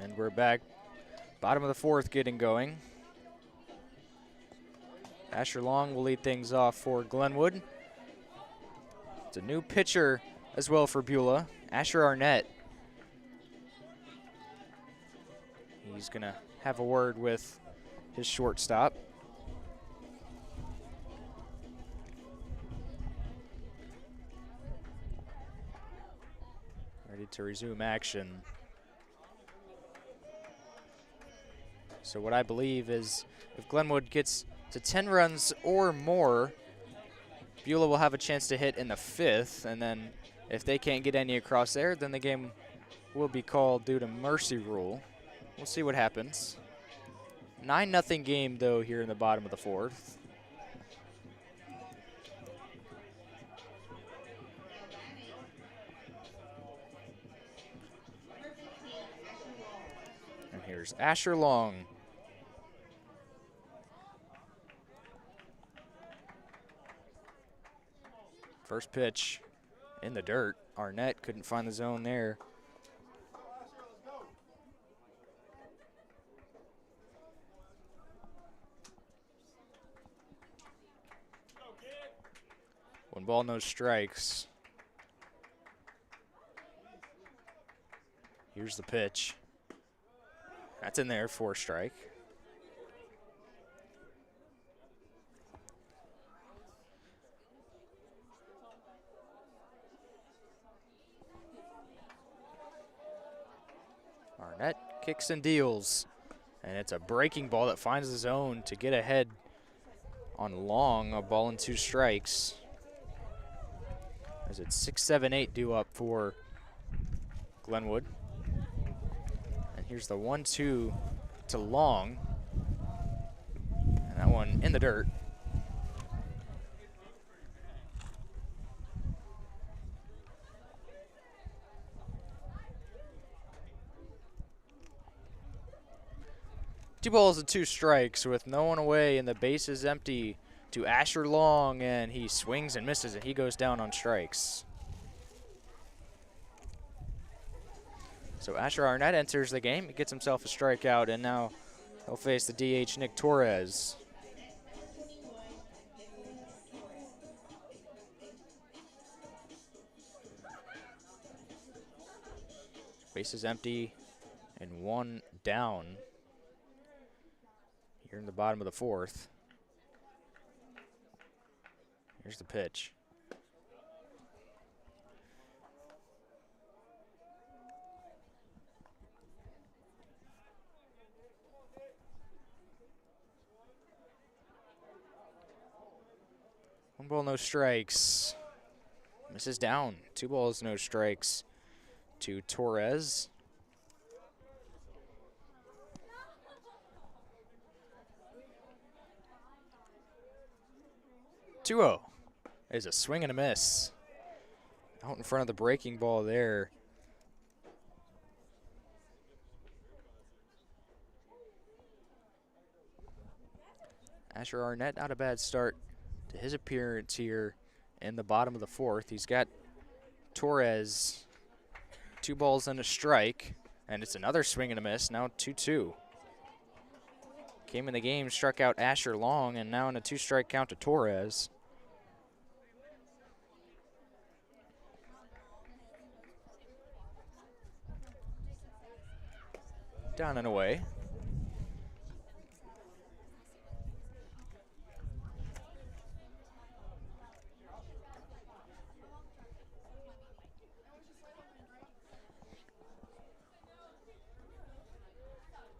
And we're back, bottom of the 4th, getting going. Asher Long will lead things off for Glenwood. It's a new pitcher as well for Beulah, Asher Arnett. He's going to have a word with his shortstop. Ready to resume action. So what I believe is if Glenwood gets to 10 runs or more, Beulah will have a chance to hit in the 5th, and then if they can't get any across there, then the game will be called due to mercy rule. We'll see what happens. 9-0 game, though, here in the bottom of the 4th. And here's Asher Long. First pitch, in the dirt. Arnett couldn't find the zone there. One ball, no strikes. Here's the pitch. That's in there for a strike. Arnett kicks and deals. And it's a breaking ball that finds the zone to get ahead on Long, a ball and 2 strikes. As it's 6-7-8 due up for Glenwood. And here's the 1-2 to Long. And that one in the dirt. Two balls and 2 strikes with no one away and the base is empty to Asher Long, and he swings and misses and he goes down on strikes. So Asher Arnett enters the game, he gets himself a strikeout, and now he'll face the DH Nick Torres. Base is empty and 1 down here in the bottom of the 4th. Here's the pitch. One ball, no strikes. Misses down. 2 balls, no strikes to Torres. 2-0 is a swing and a miss. Out in front of the breaking ball there. Asher Arnett, not a bad start to his appearance here in the bottom of the 4th. He's got Torres 2 balls and a strike, and it's another swing and a miss, now 2-2. Came in the game, struck out Asher Long, and now in a 2-strike count to Torres. Down and away.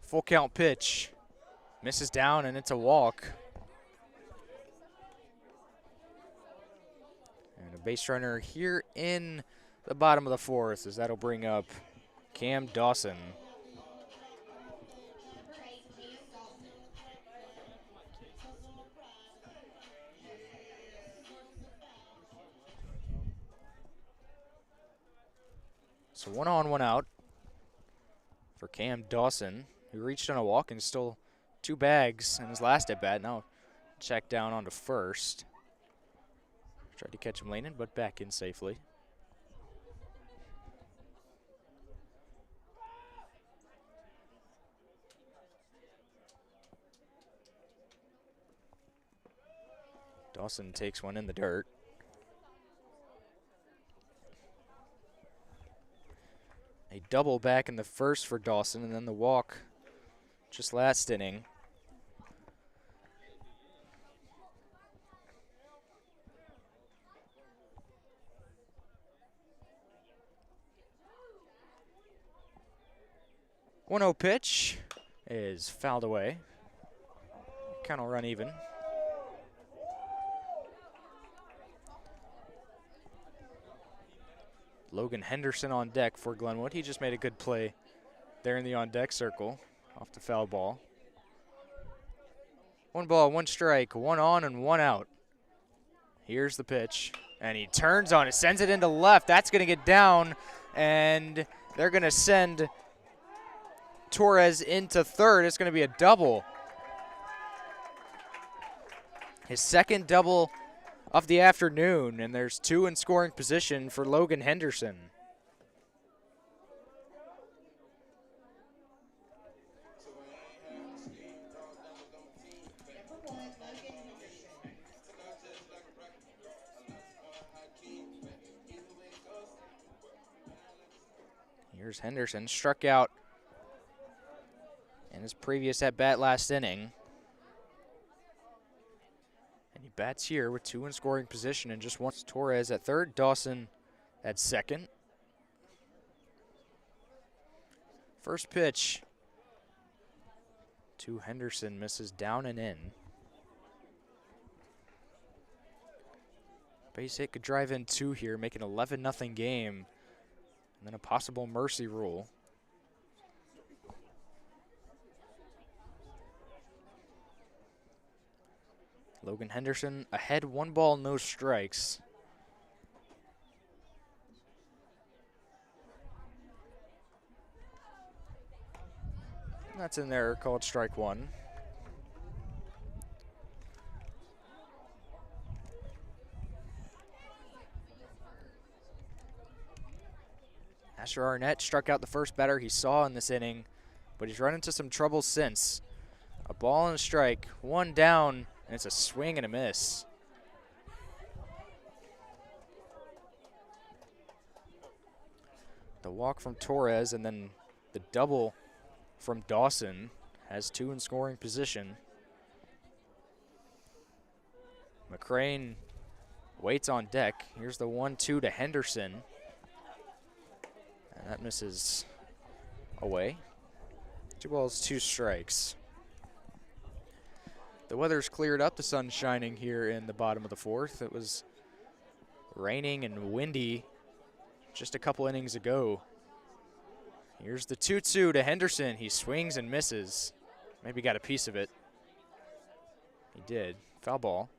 Full count pitch. Misses down and it's a walk. And a base runner here in the bottom of the 4th, as that'll bring up Cam Dawson. So 1 on, 1 out for Cam Dawson, who reached on a walk and stole 2 bags in his last at bat. Now check down onto first. Tried to catch him leaning, but back in safely. Dawson takes one in the dirt. A double back in the 1st for Dawson, and then the walk just last inning. One 0 pitch is fouled away. Count will run even. Logan Henderson on deck for Glenwood. He just made a good play there in the on-deck circle off the foul ball. 1 ball, 1 strike, 1 on and 1 out. Here's the pitch, and he turns on it, sends it into left. That's going to get down, and they're going to send Torres into 3rd. It's going to be a double. His 2nd double of the afternoon, and there's two in scoring position for Logan Henderson. Here's Henderson, struck out in his previous at-bat last inning. And he bats here with two in scoring position and just wants Torres at third, Dawson at second. First pitch to Henderson, misses down and in. Base hit could drive in two here, make an 11-0 game. And then a possible mercy rule. Logan Henderson ahead, 1 ball, no strikes. That's in there, called strike one. Asher Arnett struck out the first batter he saw in this inning, but he's run into some trouble since. A ball and a strike, one down, and it's a swing and a miss. The walk from Torres and then the double from Dawson has two in scoring position. McCrane waits on deck. Here's the 1-2 to Henderson. And that misses away. 2 balls, 2 strikes. The weather's cleared up. The sun's shining here in the bottom of the fourth. It was raining and windy just a couple innings ago. Here's the 2-2 to Henderson. He swings and misses. Maybe got a piece of it. He did. Foul ball.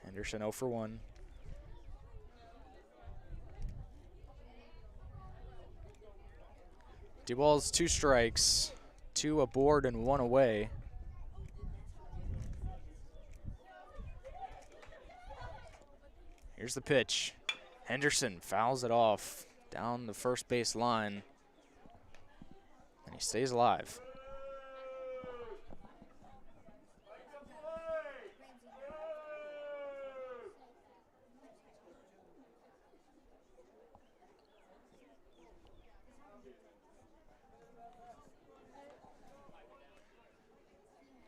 Henderson 0 for 1. Two balls, 2 strikes, 2 aboard and 1 away. Here's the pitch. Henderson fouls it off down the first base line, and he stays alive.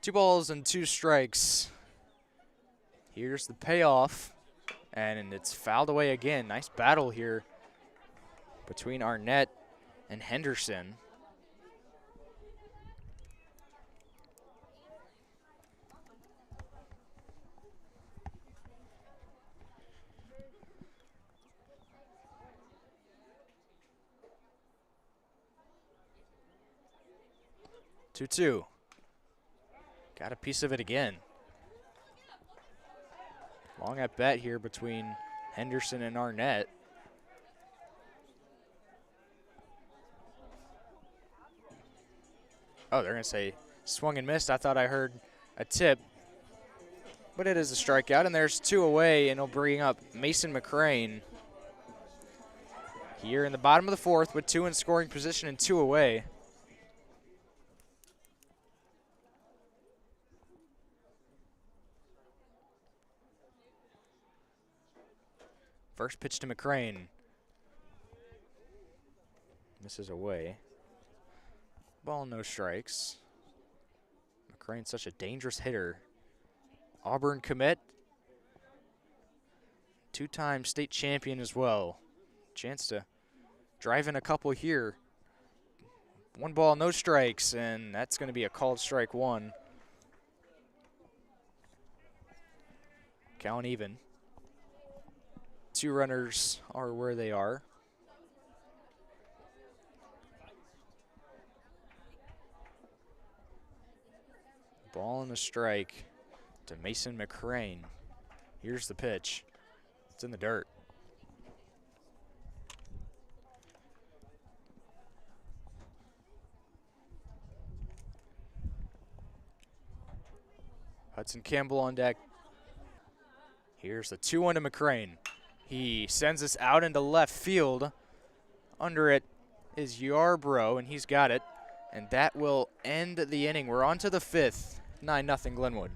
Two balls and 2 strikes. Here's the payoff, and it's fouled away again. Nice battle here between Arnett and Henderson. Two. Got a piece of it again. Long at bat here between Henderson and Arnett. Oh, they're going to say swung and missed. I thought I heard a tip. But it is a strikeout, and there's 2 away, and it'll bring up Mason McCrane here in the bottom of the fourth with 2 in scoring position and 2 away. First pitch to McCrane. Misses away. Ball, no strikes. McCrane's such a dangerous hitter. Auburn commit. 2-time state champion as well. Chance to drive in a couple here. 1 ball, no strikes, and that's going to be a called strike 1. Count even. 2 runners are where they are. Ball and a strike to Mason McCrane. Here's the pitch. It's in the dirt. Hudson Campbell on deck. Here's the 2-1 to McCrane. He sends us out into left field. Under it is Yarbrough, and he's got it. And that will end the inning. We're on to the 5th. 9-0 Glenwood.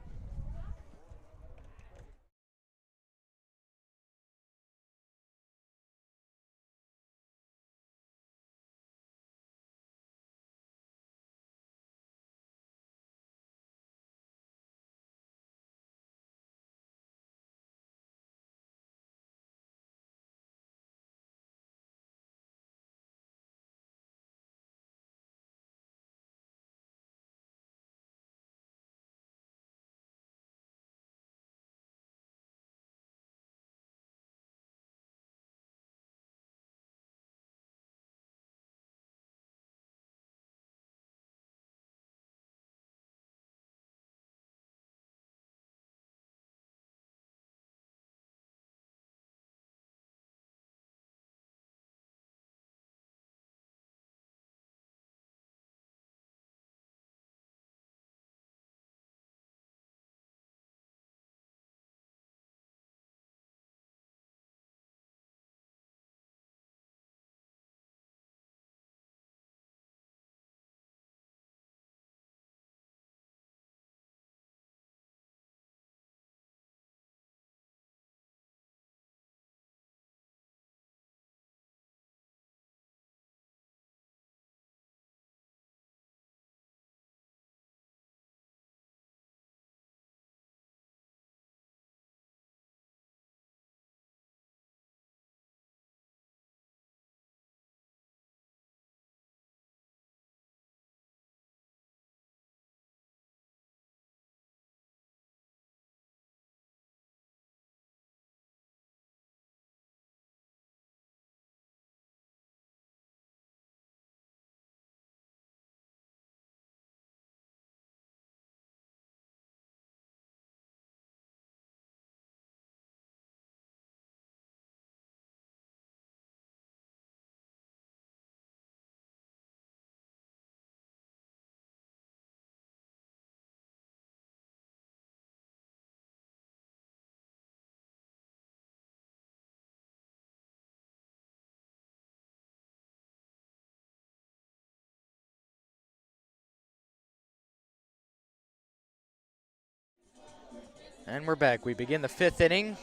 And we're back. We begin the 5th inning.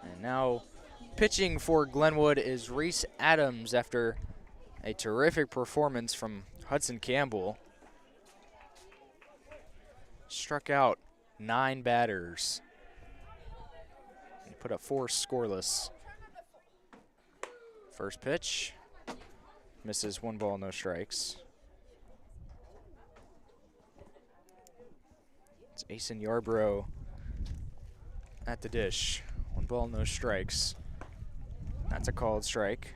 And now pitching for Glenwood is Reese Adams after a terrific performance from Hudson Campbell. Struck out 9 batters. He put up 4 scoreless. First pitch. Misses, 1 ball, no strikes. It's Asen Yarbrough at the dish. 1 ball, no strikes. That's a called strike.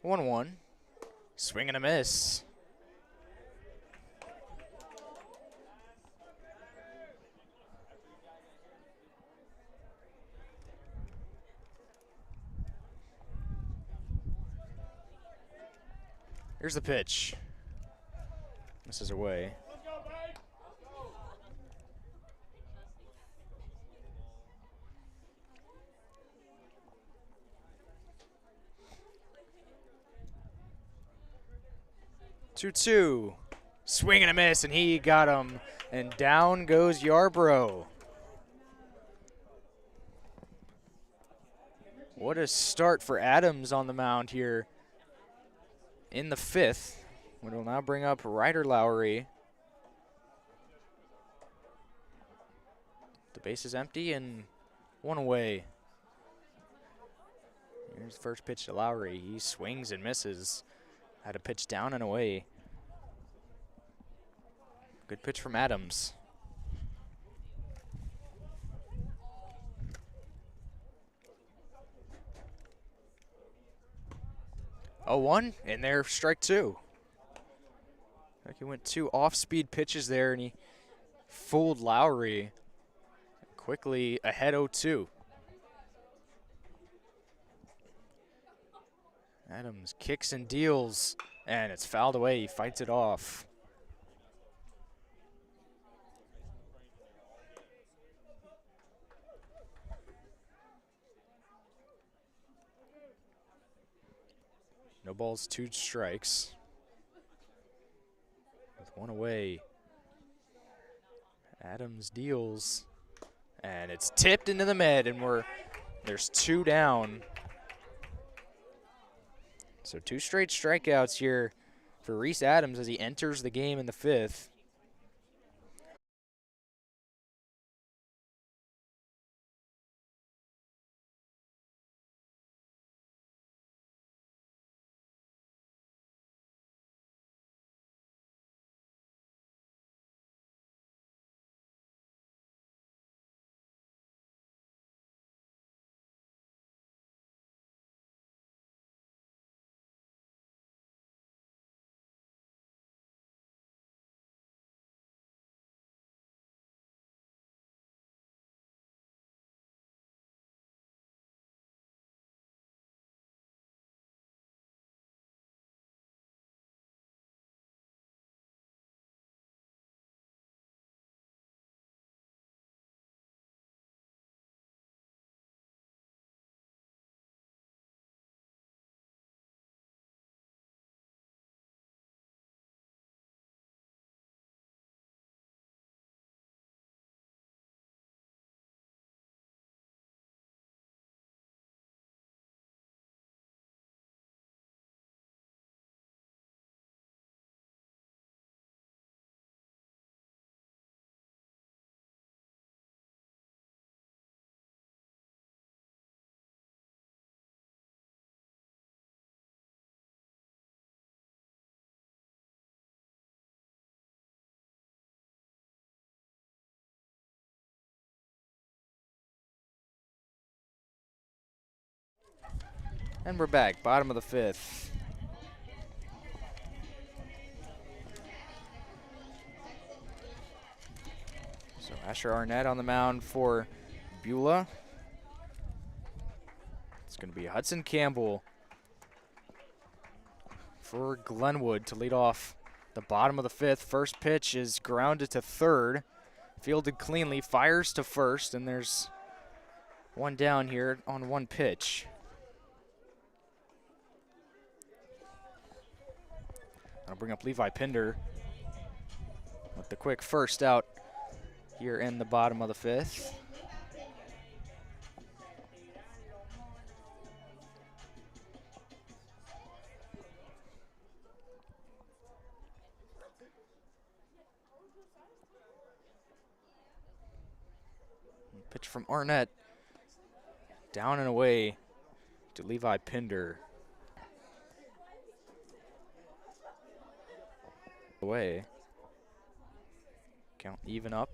One. Swing and a miss. Here's the pitch. Misses away. Two. Swing and a miss, and he got him. And down goes Yarbrough. What a start for Adams on the mound here in the 5th. We will now bring up Ryder Lowry. The base is empty and 1 away. Here's the first pitch to Lowry. He swings and misses. Had a pitch down and away. Good pitch from Adams. 0-1, and there, strike 2. Like he went 2 off-speed pitches there, and he fooled Lowry. Quickly ahead 0-2. Adams kicks and deals, and it's fouled away. He fights it off. No balls, 2 strikes. With 1 away, Adams deals, and it's tipped into the mid, and there's 2 down. So 2 straight strikeouts here for Reese Adams as he enters the game in the 5th. And we're back, bottom of the 5th. So Asher Arnett on the mound for Beulah. It's going to be Hudson Campbell for Glenwood to lead off the bottom of the 5th. First pitch is grounded to third, fielded cleanly, fires to first, and there's 1 down here on 1 pitch. I'll bring up Levi Pinder with the quick first out here in the bottom of the 5th. Pitch from Arnett, down and away to Levi Pinder. Away. Count even up.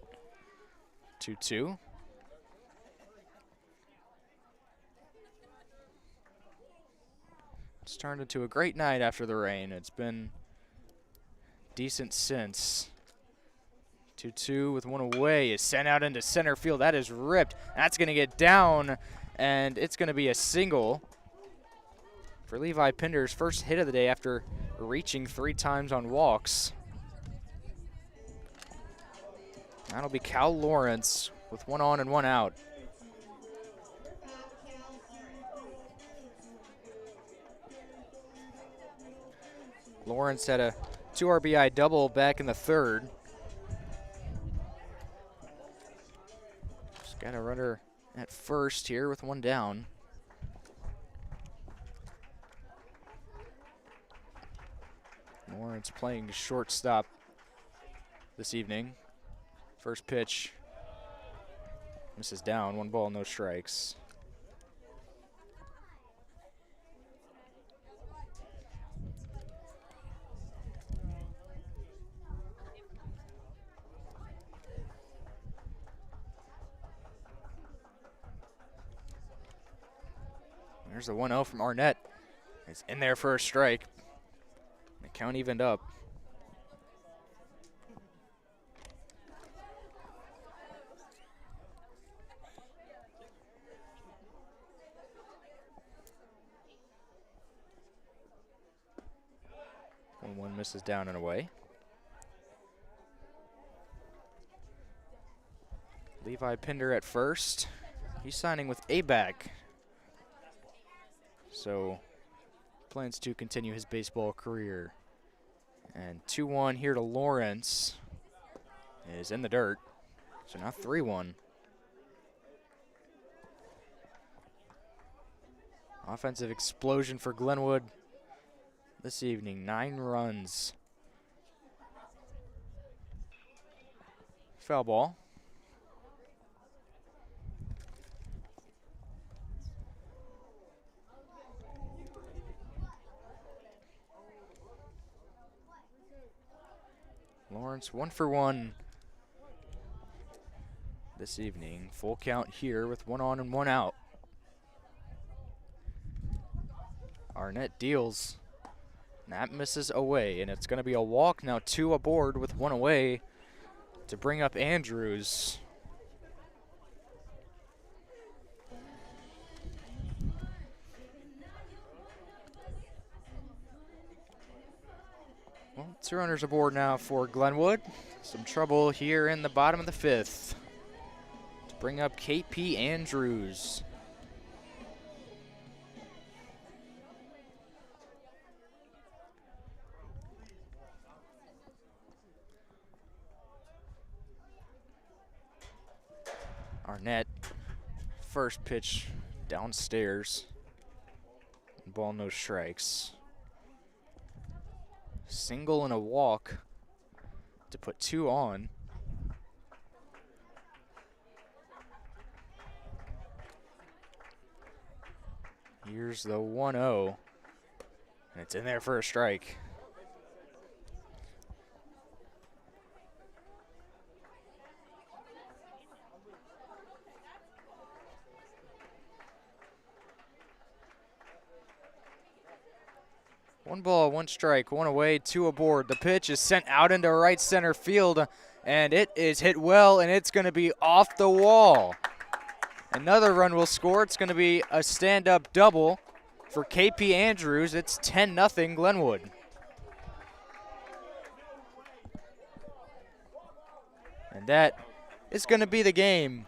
2-2. It's turned into a great night after the rain. It's been decent since. 2-2 with 1 away is sent out into center field. That is ripped. That's going to get down, and it's going to be a single for Levi Pinder's first hit of the day after reaching 3 times on walks. That'll be Cal Lawrence with 1 on and 1 out. Lawrence had a 2 RBI double back in the 3rd. Just got a runner at first here with 1 down. Lawrence playing shortstop this evening. First pitch misses down, 1 ball, no strikes. There's the 1-0 from Arnett. It's in there for a strike. The count evened up. 1 misses down and away. Levi Pinder at first. He's signing with ABAC. So plans to continue his baseball career. And 2-1 here to Lawrence is in the dirt. So now 3-1. Offensive explosion for Glenwood this evening. 9 runs. Foul ball. Lawrence 1 for 1 this evening. Full count here with 1 on and 1 out. Arnett deals. That misses away, and it's going to be a walk now. 2 aboard with 1 away to bring up Andrews. Well, 2 runners aboard now for Glenwood. Some trouble here in the bottom of the 5th to bring up KP Andrews. Arnett, first pitch downstairs. Ball, no strikes. Single and a walk to put 2 on. Here's the 1-0, and it's in there for a strike. One ball, 1 strike, 1 away, 2 aboard. The pitch is sent out into right center field, and it is hit well, and it's going to be off the wall. Another run will score. It's going to be a stand-up double for KP Andrews. It's 10-0 Glenwood. And that is going to be the game.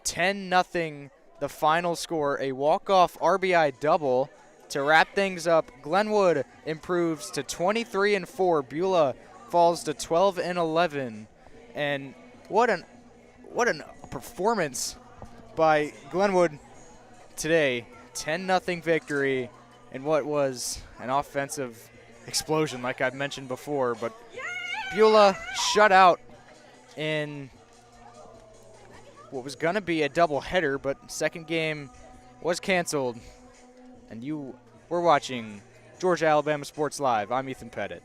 10-0, the final score. A walk-off RBI double to wrap things up. Glenwood improves to 23-4. Beulah falls to 12-11. And what an performance by Glenwood today. 10-0 victory in what was an offensive explosion, like I've mentioned before. But Beulah shut out in what was going to be a doubleheader, but second game was canceled. And you were watching Georgia Alabama Sports Live. I'm Ethan Pettit.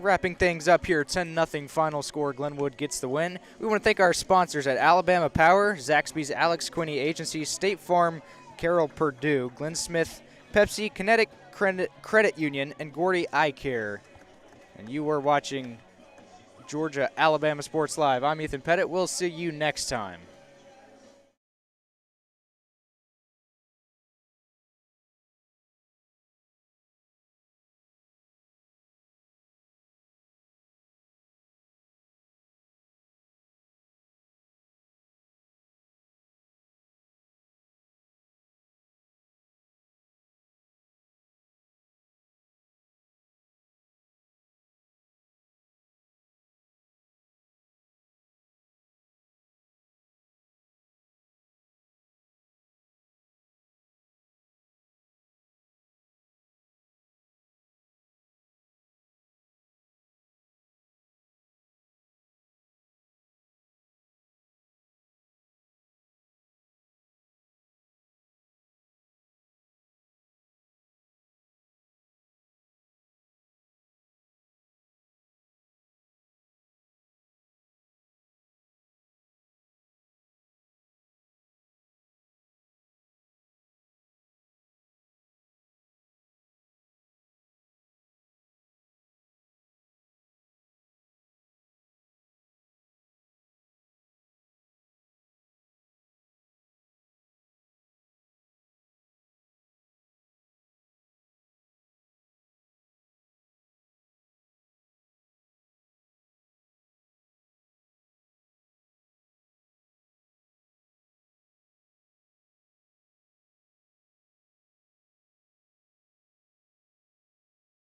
Wrapping things up here, 10-0 final score. Glenwood gets the win. We want to thank our sponsors at Alabama Power, Zaxby's Alex Quinney Agency, State Farm, Carroll Purdue, Glenn Smith, Pepsi, Kinetic Credit Union, and Gordy Eye Care. And you were watching Georgia Alabama Sports Live. I'm Ethan Pettit. We'll see you next time.